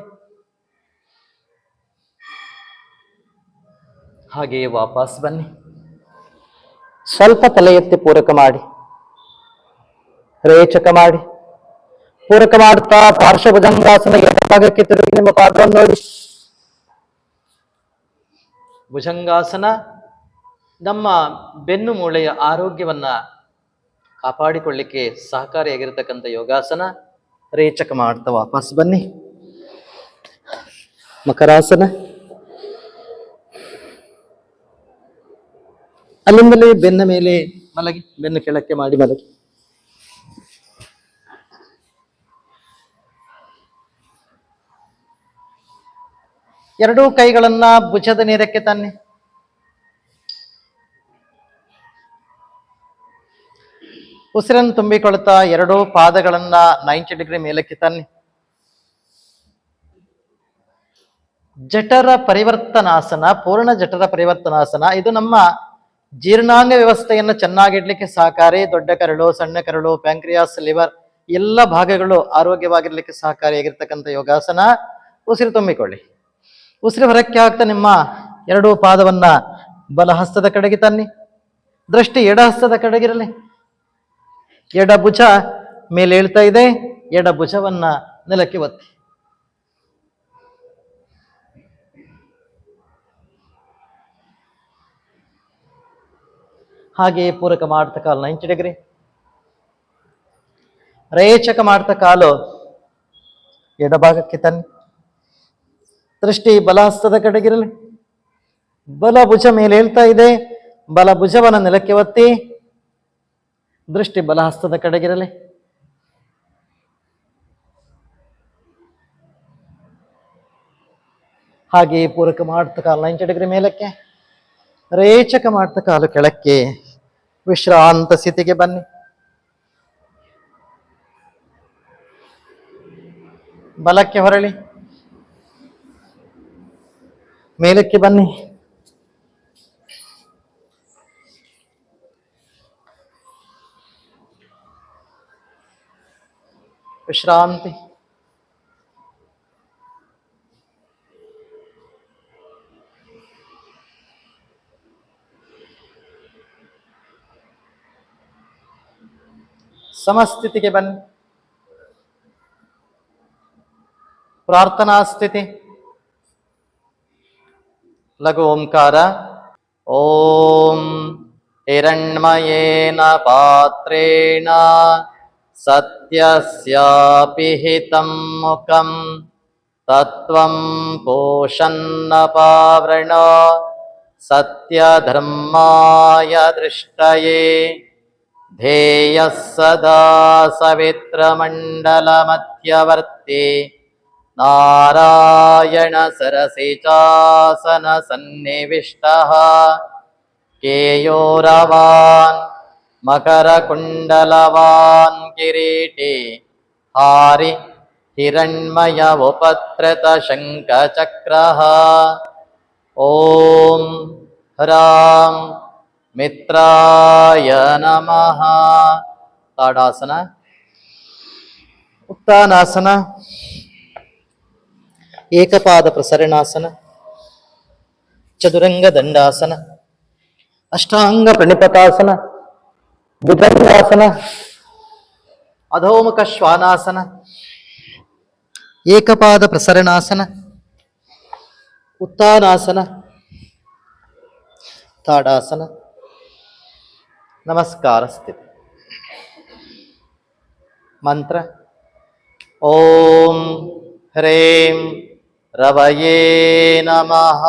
ಹಾಗೆಯೇ ವಾಪಸ್ ಬನ್ನಿ. ಸ್ವಲ್ಪ ತಲೆ ಎತ್ತಿ ಪೂರಕ ಮಾಡಿ, ರೇಚಕ ಮಾಡಿ. ಪೂರಕ ಮಾಡ್ತಾ ಪಾರ್ಶ್ವ ಭುಜಂಗಾಸನ ಎಡಭಾಗಕ್ಕೆ ತಿರುಗಿ ನಿಮ್ಮ ಪಾದವನ್ನು ನೋಡಿ. ಭುಜಂಗಾಸನ ನಮ್ಮ ಬೆನ್ನು ಮೂಳೆಯ ಆರೋಗ್ಯವನ್ನ ಕಾಪಾಡಿಕೊಳ್ಳಿಕ್ಕೆ ಸಹಕಾರಿಯಾಗಿರ್ತಕ್ಕಂಥ ಯೋಗಾಸನ. ರೇಚಕ ಮಾಡ್ತಾ ವಾಪಸ್ ಬನ್ನಿ. ಮಕರಾಸನ. ಅಲ್ಲಿಂದಲೇ ಬೆನ್ನ ಮೇಲೆ ಮಲಗಿ, ಬೆನ್ನು ಕೆಳಕ್ಕೆ ಮಾಡಿ ಮಲಗಿ. ಎರಡೂ ಕೈಗಳನ್ನ ಭುಜದ ನೇರಕ್ಕೆ ತನ್ನಿ. ಉಸಿರನ್ನು ತುಂಬಿಕೊಳ್ತಾ ಎರಡೂ ಪಾದಗಳನ್ನ 90 ಡಿಗ್ರಿ ಮೇಲಕ್ಕೆ ತನ್ನಿ. ಜಠರ ಪರಿವರ್ತನಾಸನ, ಪೂರ್ಣ ಜಠರ ಪರಿವರ್ತನಾಸನ. ಇದು ನಮ್ಮ ಜೀರ್ಣಾಂಗ ವ್ಯವಸ್ಥೆಯನ್ನು ಚೆನ್ನಾಗಿಡ್ಲಿಕ್ಕೆ ಸಹಕಾರಿ. ದೊಡ್ಡ ಕರಳು, ಸಣ್ಣ ಕರಳು, ಪ್ಯಾಂಕ್ರಿಯಾಸ್, ಲಿವರ್ ಎಲ್ಲ ಭಾಗಗಳು ಆರೋಗ್ಯವಾಗಿರ್ಲಿಕ್ಕೆ ಸಹಕಾರಿಯಾಗಿರ್ತಕ್ಕಂಥ ಯೋಗಾಸನ. ಉಸಿರು ತುಂಬಿಕೊಳ್ಳಿ. ಉಸಿರು ಹೊರಕ್ಕೆ ಹಾಕ್ತಾ ನಿಮ್ಮ ಎರಡೂ ಪಾದವನ್ನ ಬಲ ಹಸ್ತದ ಕಡೆಗೆ ತನ್ನಿ. ದೃಷ್ಟಿ ಎಡ ಹಸ್ತದ ಕಡೆಗಿರಲಿ. ಎಡ ಭುಜ ಮೇಲೆ ಹೇಳ್ತಾ ಇದೆ, ಎಡ ಭುಜವನ್ನ ನೆಲಕ್ಕೆ ಒತ್ತಿ. ಹಾಗೆಯೇ ಪೂರಕ ಮಾಡ್ತಾ ಕಾಲು 90 ಡಿಗ್ರಿ. ರೇಚಕ ಮಾಡ್ತಾ ಕಾಲು ಎಡಭಾಗಕ್ಕೆ ತನ್ನಿ. ದೃಷ್ಟಿ ಬಲಹಸ್ತದ ಕಡೆಗಿರಲಿ. ಬಲ ಭುಜ ಮೇಲೆ ಹೇಳ್ತಾ ಇದೆ, ಬಲ ಭುಜವನ್ನು ನೆಲಕ್ಕೆ ಒತ್ತಿ. ದೃಷ್ಟಿ ಬಲಹಸ್ತದ ಕಡೆಗಿರಲಿ. ಹಾಗೆಯೇ ಪೂರಕ ಮಾಡ್ತಾ ಕಾಲು 90 ಡಿಗ್ರಿ ಮೇಲಕ್ಕೆ. ರೇಚಕ ಮಾಡ್ತಾ ಕಾಲು ಕೆಳಕ್ಕೆ. ವಿಶ್ರಾಂತ ಸ್ಥಿತಿಗೆ ಬನ್ನಿ. ಬಲಕ್ಕೆ ಹೊರಳಿ, ಮೇಲಕ್ಕೆ ಬನ್ನಿ. ವಿಶ್ರಾಂತಿ. ಸಮಸ್ಥಿತಿಗೆ ಬನ್ನಿ. ಪ್ರಾರ್ಥನಾ ಸ್ಥಿತಿ. ಲಘು ಓಂಕಾರ. ಓಂ ಹಿರಣ್ಮಯೇನ ಪಾತ್ರೇಣ ಸತ್ಯಸ್ಯಾಪಿಹಿತಂ ಮುಖಂ ತತ್ವಂ ಪೋಷನ್ನ ಪಾವೃಣ ಸತ್ಯಧರ್ಮಾಯ ದೃಷ್ಟಯೇ ಧ್ಯೇಯಃ ಸದಾ ಸವಿತ್ರಮಂಡಲಮಧ್ಯವರ್ತಿ ನಾರಾಯಣ ಸರಸಿಜಾಸನ ಸನ್ನಿವಿಷ್ಟಃ ಕೇಯೂರವಾನ್ ಮಕರಕುಂಡಲವಾನ್ ಕಿರೀಟಿ ಹಾರಿ ಹಿರಣ್ಮಯ ಉಪತ್ರತ ಶಂಖಚಕ್ರಃ. ಓಂ ಹ್ರಾಂ ಮಿತ್ರಾಯ ನಮಃ. ತಾಡಾಸನ. ಉತ್ಥಾನಾಸನ. ಏಕಪಾದ ಪ್ರಸರಣಾಸನ. ಚದುರಂಗ ದಂಡಾಸನ. ಅಷ್ಟಾಂಗ ಪ್ರಣಿಪತಾಸನ. ಭುಜಂಗಾಸನ. ಅಧೋಮುಖ ಶ್ವಾನಾಸನ. ಏಕಪಾದ ಪ್ರಸರಣಾಸನ. ಉತ್ಥಾನಾಸನ. ತಾಡಾಸನ. ನಮಸ್ಕಾರ ಸ್ಥಿತಿ. ಮಂತ್ರ. ಓಂ ಹ್ರೀಂ ರವಯೇ ನಮಃ.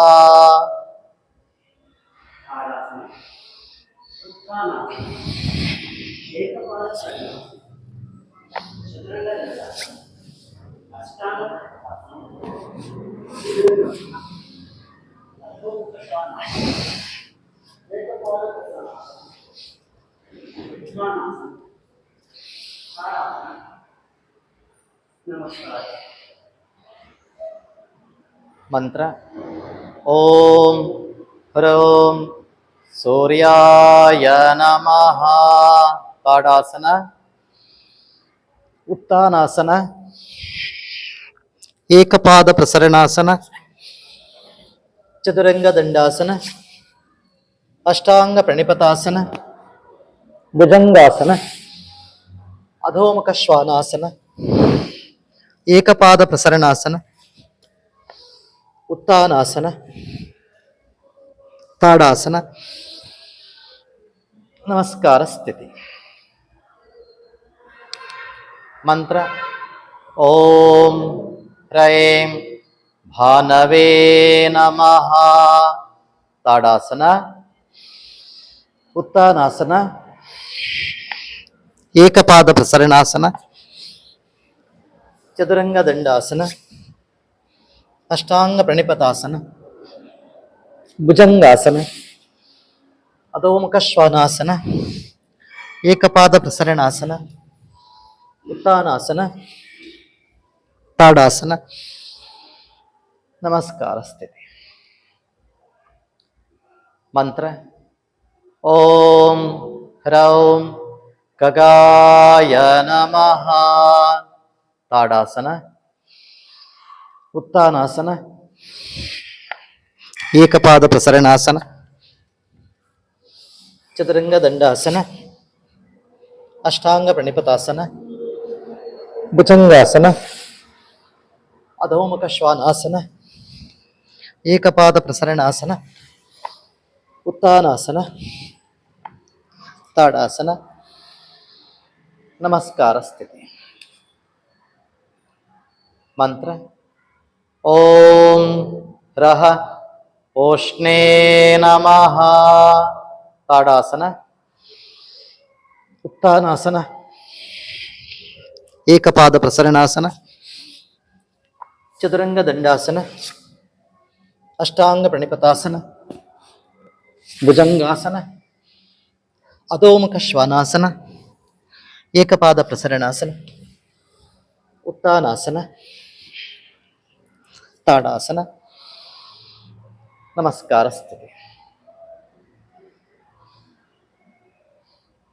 ಮಂತ್ರ. ಓಂ ಹ್ರೌಂ ಸೂರ್ಯಾಯ ನಮಃ. ತಾಡಾಸನ. ಉತ್ಥಾನಾಸನ. ಏಕಪಾದ ಪ್ರಸರಣಾಸನ. ಚದುರಂಗ ದಂಡಾಸನ. ಅಷ್ಟಾಂಗ ಪ್ರಣಿಪತಾಸನ. ಭುಜಂಗಾಸನ. ಅಧೋಮುಖ ಶ್ವಾನಾಸನ. ಏಕಪಾದ ಪ್ರಸರಣಾಸನ. ಉತ್ಥಾನಾಸನ. ತಾಡಾಸನ. ನಮಸ್ಕಾರ ಸ್ಥಿತಿ. ಮಂತ್ರ. ಓಂ ಹ್ರೈಂ ಭಾನವೇ ನಮಃ. ತಾಡಾಸನ. ಉತ್ಥಾನಾಸನ. ಏಕಪಾದ ಪ್ರಸರಣಾಸನ. ಚದುರಂಗ ದಂಡಾಸನ. ಅಷ್ಟಾಂಗ ಪ್ರಣಿಪತಾಸನ. ಭುಜಂಗಾಸನ. ಅಧೋಮುಖ ಶ್ವಾನಾಸನ. ಏಕಪಾದ ಪ್ರಸರಣಾಸನ. ಉತ್ಥಾನಾಸನ. ತಾಡಾಸನ. ನಮಸ್ಕಾರ ಸ್ಥಿತಿ. ಮಂತ್ರ. ಓಂ ಹ್ರೌಂ ಖಗಾಯ ನಮಃ. ತಾಡಾಸನ. ಉತ್ಥಾನಾಸನ. ಏಕಪಾದ ಪ್ರಸರಣಾಸನ. ಚದುರಂಗ ದಂಡಾಸನ. ಅಷ್ಟಾಂಗ ಪ್ರಣಿಪತಾಸನ, ಭುಜಂಗಾಸನ, ಅಧೋಮುಖ ಶ್ವಾನಾಸನ, ಏಕಪಾದ ಪ್ರಸರಣಾಸನ, ಉತ್ಥಾನಾಸನ, ತಾಡಾಸನ, ನಮಸ್ಕಾರ ಸ್ಥಿತಿ. ಮಂತ್ರ ಓಂ ರಹ ಓಷ್ಣೇ ನಮಃ. ತಾಡಾಸನ, ಉತ್ಥಾನಾಸನ, ಏಕಪಾದ ಪ್ರಸರಣಾಸನ, ಚತುರಂಗ ದಂಡಾಸನ, ಅಷ್ಟಾಂಗ ಪ್ರಣಿಪತಾಸನ, ಭುಜಂಗಾಸನ, ಅಧೋಮುಖ ಶ್ವಾನಾಸನ, ಏಕಪಾದ ಪ್ರಸರಣಾಸನ, ಉತ್ಥಾನಾಸನ, ತಾಡಾಸನ, ನಮಸ್ಕಾರ ಸ್ಥಿತಿ.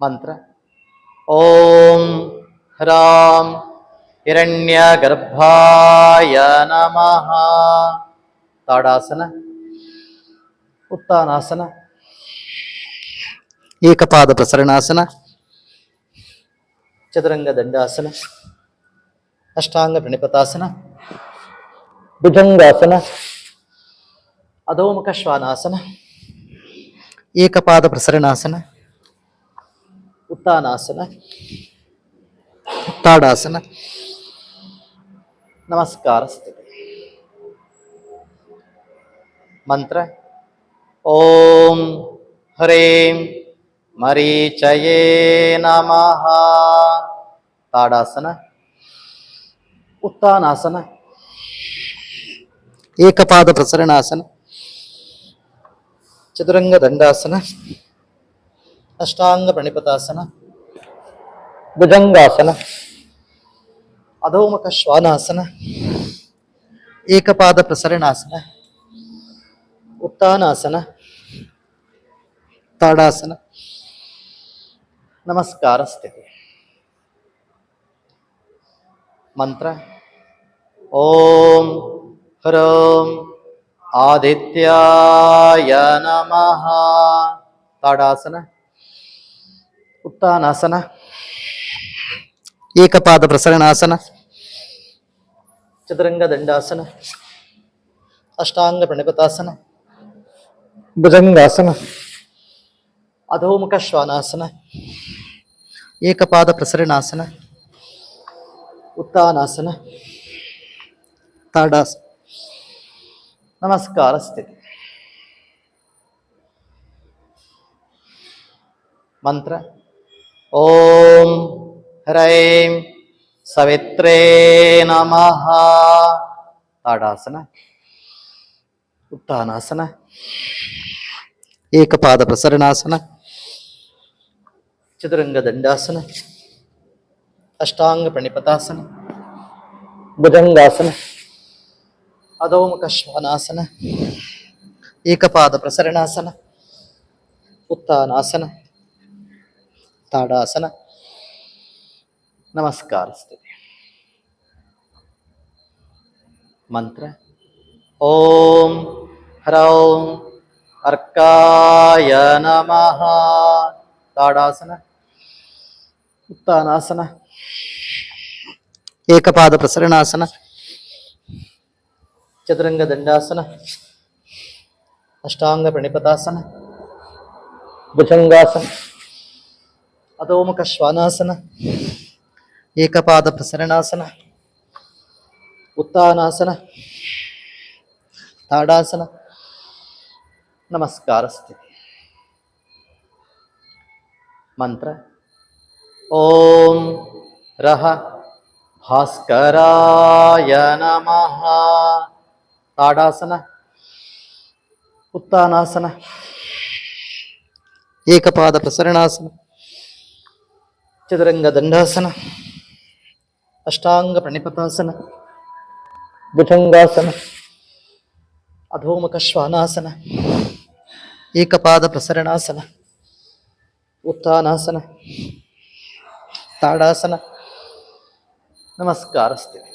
ಮಂತ್ರ ಓಂ ಹ್ರಾಂ ಹಿರಣ್ಯ ಗರ್ಭಾಯ ನಮಃ. ತಾಡಾಸನ, ಉತ್ಥಾನಾಸನ, ಏಕಪಾದ ಪ್ರಸರಣಾಸನ, ಚತುರಂಗ ದಂಡಾಸನ, ಅಷ್ಟಾಂಗ ಪ್ರಣಿಪತಾಸನ, ಭುಜಂಗಾಸನ, ಅಧೋಮುಖ ಶ್ವಾನಾಸನ, ಏಕಪಾದ ಪ್ರಸರಣಾಸನ, ಉತ್ಥಾನಾಸನ, ತಾಡಾಸನ, ನಮಸ್ಕಾರ ಸ್ಥಿತಿ. ಮಂತ್ರ ಓಂ ಹ್ರೀಂ ಮರೀಚಯೇ ನಮಃ. ತಾಡಾಸನ, ಉತ್ಥಾನಾಸನ, ಏಕಪಾದ ಪ್ರಸರಣಾಸನ, ಚತುರಂಗ ದಂಡಾಸನ, ಅಷ್ಟಾಂಗ ಪ್ರಣಿಪತಾಸನ, ಭುಜಂಗಾಸನ, ಅಧೋಮುಖ ಶ್ವಾನಾಸನ, ಏಕಪಾದ ಪ್ರಸರಣಾಸನ, ಉತ್ಥಾನಾಸನ, ತಾಡಾಸನ, ನಮಸ್ಕಾರ ಸ್ಥಿತಿ. ಮಂತ್ರ ಓಂ ಹ್ರಂ ಆದಿತ್ಯಾಯ ನಮಃ. ತಾಡಾಸನ, ಉತ್ಥಾನಾಸನ, ಏಕಪಾದ ಪ್ರಸರಣಾಸನ, ಚತುರಂಗ ದಂಡಾಸನ, ಅಷ್ಟಾಂಗ ಪ್ರಣಿಪತಾಸನ, ಭುಜಂಗಾಸನ, ಅಧೋಮುಖ ಶ್ವಾನಾಸನ, ಏಕಪಾದ ಪ್ರಸರಣಾಸನ, ಉತ್ಥಾನಾಸನ, ತಾಡಾಸನ, ನಮಸ್ಕಾರ ಸ್ಥಿತಿ. ಮಂತ್ರ ಓಂ ಹ್ರೈಂ ಸವಿತ್ರೇ ನಮಃ. ತಾಡಾಸನ, ಉತ್ಥಾನಾಸನ, ಏಕಪಾದ ಪ್ರಸರಣಾಸನ, ಚತುರಂಗ ದಂಡಾಸನ, ಅಷ್ಟಾಂಗ ಪ್ರಣಿಪತಾಸನ, ಭುಜಂಗಾಸನ, ಅಧೋಮುಖ ಶ್ವಾನಾಸನ, ಏಕಪಾದ ಪ್ರಸರಣಾಸನ, ಉತ್ಥಾನಾಸನ, ತಾಡಾಸನ, ನಮಸ್ಕಾರ ಸ್ಥಿತಿ. ಮಂತ್ರ ಓಂ ಹ್ರೌಂ ಅರ್ಕಾಯ ನಮಃ. ತಾಡಾಸನ, ಉತ್ಥಾನಾಸನ, ಏಕಪಾದ ಪ್ರಸರಣಾಸನ, ಚತುರಂಗ ದಂಡಾಸನ, ಅಷ್ಟಾಂಗ ಪ್ರಣಿಪತಾಸನ, ಭುಜಂಗಾಸನ, ಅಧೋಮುಖ ಶ್ವಾನಾಸನ, ಏಕಪಾದ ಪ್ರಸರಣಾಸನ, ಉತ್ಥಾನಾಸನ, ತಾಡಾಸನ, ನಮಸ್ಕಾರ ಸ್ಥಿತಿ. ಮಂತ್ರ ಓಂ ರಹ ಭಾಸ್ಕರಾಯ ನಮಃ. ತಾಡಾಸನ, ಉತ್ಥಾನಾಸನ, ಏಕಪಾದ ಪ್ರಸರಣಾಸನ, ಚತುರಂಗ ದಂಡಾಸನ, ಅಷ್ಟಾಂಗ ಪ್ರಣಿಪತಾಸನ, ಭುಜಂಗಾಸನ, ಅಧೋಮುಖ ಶ್ವಾನಾಸನ, ಏಕಪಾದ ಪ್ರಸರಣಾಸನ, ಉತ್ಥಾನಾಸನ, ತಾಡಾಸನ, ನಮಸ್ಕಾರ ಸ್ಥಿತಿ.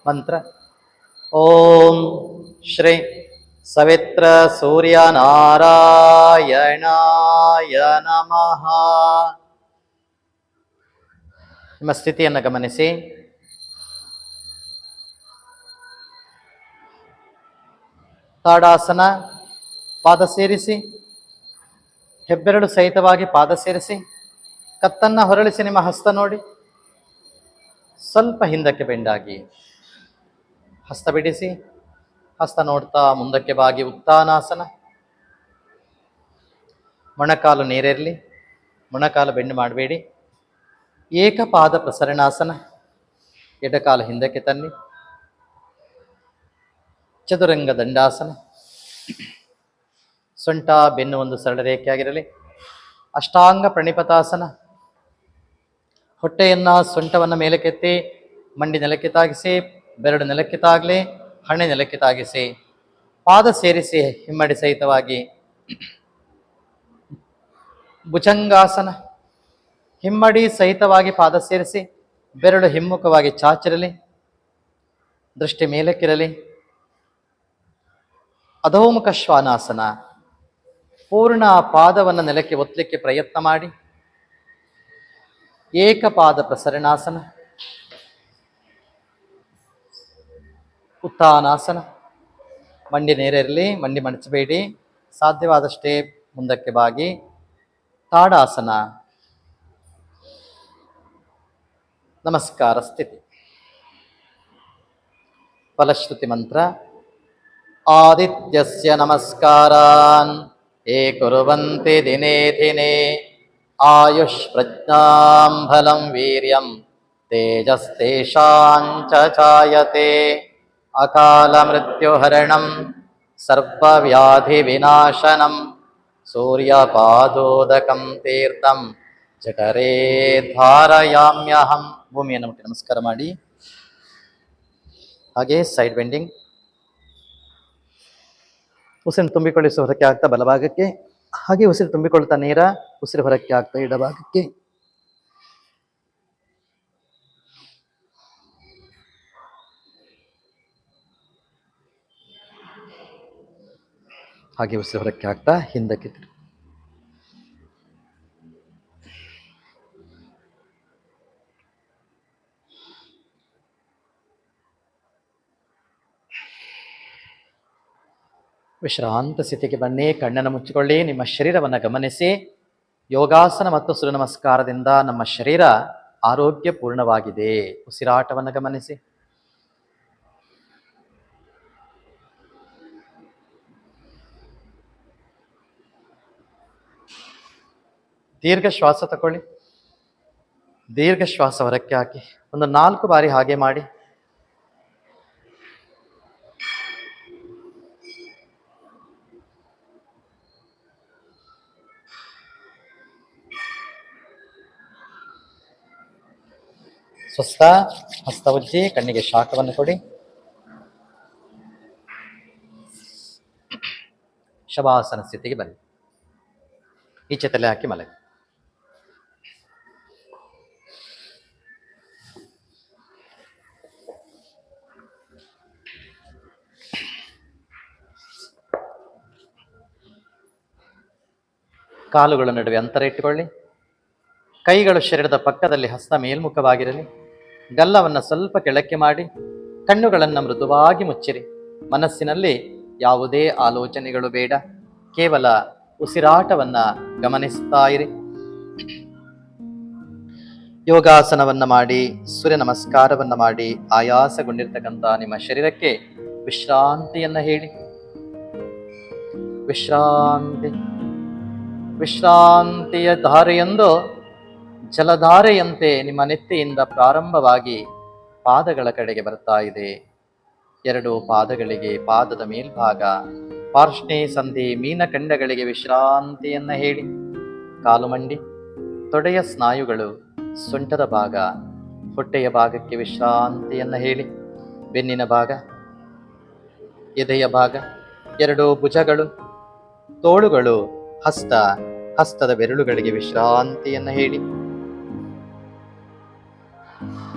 ಮಂತ್ರ ಓಂ ಶ್ರೀ ಸವಿತ್ರ ಸೂರ್ಯನಾರಾಯಣಾಯ ನಮಃ. ನಿಮ್ಮ ಸ್ಥಿತಿಯನ್ನು ಗಮನಿಸಿ. ತಾಡಾಸನ, ಪಾದ ಸೇರಿಸಿ, ಹೆಬ್ಬೆರಳು ಸಹಿತವಾಗಿ ಪಾದ ಸೇರಿಸಿ, ಕತ್ತನ್ನು ಹೊರಳಿಸಿ, ನಿಮ್ಮ ಹಸ್ತ ನೋಡಿ. ಸ್ವಲ್ಪ ಹಿಂದಕ್ಕೆ ಬೆಂಡಾಗಿ ಹಸ್ತ ಬಿಡಿಸಿ, ಹಸ್ತ ನೋಡ್ತಾ ಮುಂದಕ್ಕೆ ಬಾಗಿ ಉತ್ಥಾನಾಸನ. ಮೊಣಕಾಲು ನೇರಿರಲಿ, ಮೊಣಕಾಲು ಬೆಂಡು ಮಾಡಬೇಡಿ. ಏಕಪಾದ ಪ್ರಸರಣಾಸನ. ಎಡಕಾಲು ಹಿಂದಕ್ಕೆ ತನ್ನಿ. ಚದುರಂಗ ದಂಡಾಸನ. ಸೊಂಟ ಬೆನ್ನು ಒಂದು ಸರಳ ರೇಖೆಯಾಗಿರಲಿ. ಅಷ್ಟಾಂಗ ಪ್ರಣಿಪತಾಸನ. ಹೊಟ್ಟೆಯನ್ನು, ಸೊಂಟವನ್ನು ಮೇಲಕ್ಕೆತ್ತಿ, ಮಂಡಿ ನೆಲಕ್ಕೆ ತಾಗಿಸಿ, ಬೆರಳು ನೆಲಕ್ಕೆ ತಾಗಲಿ, ಹಣೆ ನೆಲಕ್ಕೆ ತಾಗಿಸಿ, ಪಾದ ಸೇರಿಸಿ ಹಿಮ್ಮಡಿ ಸಹಿತವಾಗಿ ಭುಜಂಗಾಸನ. ಹಿಮ್ಮಡಿ ಸಹಿತವಾಗಿ ಪಾದ ಸೇರಿಸಿ, ಬೆರಳು ಹಿಮ್ಮುಖವಾಗಿ ಚಾಚಿರಲಿ, ದೃಷ್ಟಿ ಮೇಲಕ್ಕಿರಲಿ. ಅಧೋಮುಖ ಶ್ವಾನಾಸನ. ಪೂರ್ಣ ಪಾದವನ್ನು ನೆಲಕ್ಕೆ ಒತ್ತಲಿಕ್ಕೆ ಪ್ರಯತ್ನ ಮಾಡಿ. ಏಕಪಾದ ಪ್ರಸರಣಾಸನ. ಉತ್ಥಾನಾಸನ. ಮಂಡಿ ನೇರಿರಲಿ, ಮಂಡಿ ಮಡಚಬೇಡಿ, ಸಾಧ್ಯವಾದಷ್ಟೇ ಮುಂದಕ್ಕೆ ಬಾಗಿ. ತಾಡಾಸನ. ನಮಸ್ಕಾರ ಸ್ಥಿತಿ. ಫಲಶ್ರುತಿ ಮಂತ್ರ. ಆದಿತ್ಯಸ್ಯ ನಮಸ್ಕಾರಾನ್ ಯೇ ಕುರ್ವಂತಿ ದಿನೇ ದಿನೇ ಆಯುಷ್ ಪ್ರಜ್ಞಾಂ ಬಲಂ ವೀರ್ಯಂ ತೇಜಸ್ತೇಷಾಂ ಚ ಚಾಯತೆ. ಅಕಾಲ ಮೃತ್ಯುಹರಣಂ ಸರ್ವವ್ಯಾಧಿ ವಿನಾಶನಂ ಸೂರ್ಯಪಾದೋದಕಂ ತೀರ್ಥಂ ಜಠರೇ ಧಾರಯಾಮ್ಯಹಂ. ಭೂಮಿಯನ್ನು ಮುಟ್ಟಿ ನಮಸ್ಕಾರ ಮಾಡಿ. ಹಾಗೆ ಸೈಡ್ ಬೆಂಡಿಂಗ್. ಉಸಿರು ತುಂಬಿಕೊಳ್ಳಿಸುವ ಹೊರಕ್ಕೆ ಆಗ್ತಾ ಬಲಭಾಗಕ್ಕೆ, ಹಾಗೆ ಉಸಿರು ತುಂಬಿಕೊಳ್ತಾ ನೇರ ಉಸಿರು ಹೊರಕ್ಕೆ ಆಗ್ತಾ ಎಡಭಾಗಕ್ಕೆ. ಹಾಗೆ ಉಸಿರು ಹೊರಕ್ಕೆ ಆಗ್ತಾ ಹಿಂದಕ್ಕೆ. ವಿಶ್ರಾಂತ ಸ್ಥಿತಿಗೆ ಬನ್ನಿ. ಕಣ್ಣನ್ನು ಮುಚ್ಚಿಕೊಳ್ಳಿ. ನಿಮ್ಮ ಶರೀರವನ್ನು ಗಮನಿಸಿ. ಯೋಗಾಸನ ಮತ್ತು ಸೂರ್ಯ ನಮಸ್ಕಾರದಿಂದ ನಮ್ಮ ಶರೀರ ಆರೋಗ್ಯಪೂರ್ಣವಾಗಿದೆ. ಉಸಿರಾಟವನ್ನು ಗಮನಿಸಿ. ದೀರ್ಘ ಶ್ವಾಸ ತಗೊಳ್ಳಿ. ದೀರ್ಘ ಶ್ವಾಸ ಹೊರಕ್ಕೆ ಹಾಕಿ ಒಂದು 4 ಬಾರಿ ಹಾಗೆ ಮಾಡಿ. ಸ್ವಸ್ಥ. ಹಸ್ತ ಉಜ್ಜಿ ಕಣ್ಣಿಗೆ ಶಾಖವನ್ನು ಕೊಡಿ. ಶವಾಸನ ಸ್ಥಿತಿಗೆ ಬನ್ನಿ. ಈಚೆ ತಲೆ ಹಾಕಿ ಮಲಗಿ. ಕಾಲುಗಳ ನಡುವೆ ಅಂತರ ಇಟ್ಟುಕೊಳ್ಳಿ. ಕೈಗಳು ಶರೀರದ ಪಕ್ಕದಲ್ಲಿ, ಹಸ್ತ ಮೇಲ್ಮುಖವಾಗಿರಲಿ. ಗಲ್ಲವನ್ನು ಸ್ವಲ್ಪ ಕೆಳಕ್ಕೆ ಮಾಡಿ ಕಣ್ಣುಗಳನ್ನು ಮೃದುವಾಗಿ ಮುಚ್ಚಿರಿ. ಮನಸ್ಸಿನಲ್ಲಿ ಯಾವುದೇ ಆಲೋಚನೆಗಳು ಬೇಡ. ಕೇವಲ ಉಸಿರಾಟವನ್ನು ಗಮನಿಸ್ತಾ ಇರಿ. ಯೋಗಾಸನವನ್ನ ಮಾಡಿ, ಸೂರ್ಯ ನಮಸ್ಕಾರವನ್ನ ಮಾಡಿ ಆಯಾಸಗೊಂಡಿರ್ತಕ್ಕಂಥ ನಿಮ್ಮ ಶರೀರಕ್ಕೆ ವಿಶ್ರಾಂತಿಯನ್ನ ಹೇಳಿ. ವಿಶ್ರಾಂತಿ. ವಿಶ್ರಾಂತಿಯ ಧಾರೆಯೆಂದು ಜಲಧಾರೆಯಂತೆ ನಿಮ್ಮ ನೆತ್ತಿಯಿಂದ ಪ್ರಾರಂಭವಾಗಿ ಪಾದಗಳ ಕಡೆಗೆ ಬರ್ತಾ ಇದೆ. 2 ಪಾದಗಳಿಗೆ, ಪಾದದ ಮೇಲ್ಭಾಗ, ಪಾರ್ಶ್ನೆ, ಸಂಧಿ, ಮೀನಖಂಡಗಳಿಗೆ ವಿಶ್ರಾಂತಿಯನ್ನ ಹೇಳಿ. ಕಾಲು ಮಂಡಿ, ತೊಡೆಯ ಸ್ನಾಯುಗಳು, ಸೊಂಟದ ಭಾಗ, ಹೊಟ್ಟೆಯ ಭಾಗಕ್ಕೆ ವಿಶ್ರಾಂತಿಯನ್ನ ಹೇಳಿ. ಬೆನ್ನಿನ ಭಾಗ, ಎದೆಯ ಭಾಗ, 2 ಭುಜಗಳು, ತೋಳುಗಳು, ಹಸ್ತ, ಹಸ್ತದ ಬೆರಳುಗಳಿಗೆ ವಿಶ್ರಾಂತಿಯನ್ನ ಹೇಳಿ.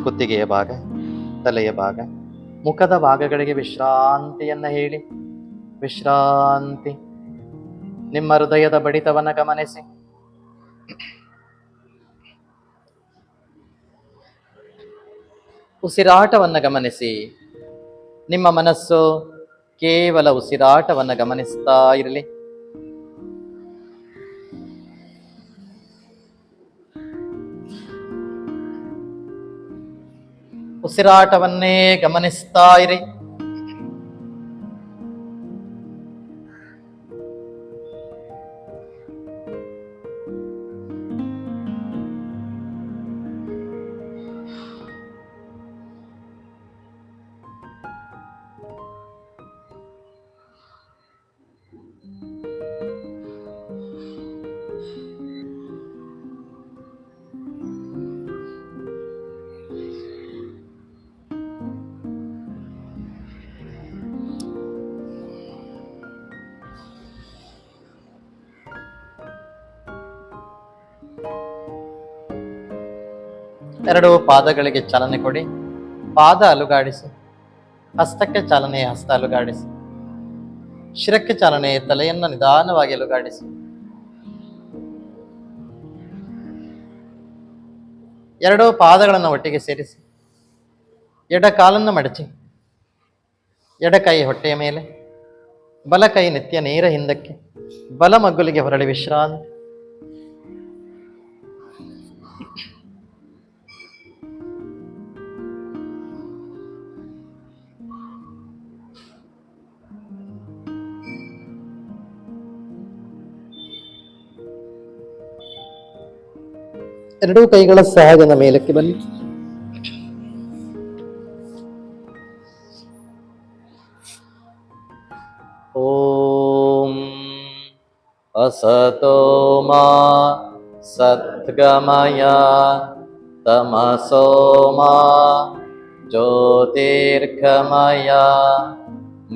ಕುತ್ತಿಗೆಯ ಭಾಗ, ತಲೆಯ ಭಾಗ, ಮುಖದ ಭಾಗಗಳಿಗೆ ವಿಶ್ರಾಂತಿಯನ್ನ ಹೇಳಿ. ವಿಶ್ರಾಂತಿ. ನಿಮ್ಮ ಹೃದಯದ ಬಡಿತವನ್ನು ಗಮನಿಸಿ. ಉಸಿರಾಟವನ್ನು ಗಮನಿಸಿ. ನಿಮ್ಮ ಮನಸ್ಸು ಕೇವಲ ಉಸಿರಾಟವನ್ನು ಗಮನಿಸ್ತಾ ಇರಲಿ. ಉಸಿರಾಟವನ್ನೇ ಗಮನಿಸ್ತಾ ಇರಿ. ಎರಡು ಪಾದಗಳಿಗೆ ಚಾಲನೆ ಕೊಡಿ. ಪಾದ ಅಲುಗಾಡಿಸಿ. ಹಸ್ತಕ್ಕೆ ಚಾಲನೆ, ಹಸ್ತ ಅಲುಗಾಡಿಸಿ. ಶಿರಕ್ಕೆ ಚಾಲನೆ, ತಲೆಯನ್ನು ನಿಧಾನವಾಗಿ ಅಲುಗಾಡಿಸಿ. ಎರಡೂ ಪಾದಗಳನ್ನು ಒಟ್ಟಿಗೆ ಸೇರಿಸಿ. ಎಡ ಕಾಲನ್ನು ಮಡಚಿ. ಎಡ ಕೈ ಹೊಟ್ಟೆಯ ಮೇಲೆ, ಬಲ ಕೈ ನೆತ್ತಿಯ ನೇರ ಹಿಂದಕ್ಕೆ, ಬಲ ಮಗ್ಗುಲಿಗೆ ಹೊರಳಿ ವಿಶ್ರಾಂತಿ. ಎರಡೂ ಕೈಗಳ ಸಹಜನ ಮೇಲಕ್ಕೆ ಬನ್ನಿ. ಓಂ ಅಸತೋ ಮಾ ಸದ್ಗಮಯ ತಮಸೋ ಮಾ ಜ್ಯೋತಿರ್ಗಮಯ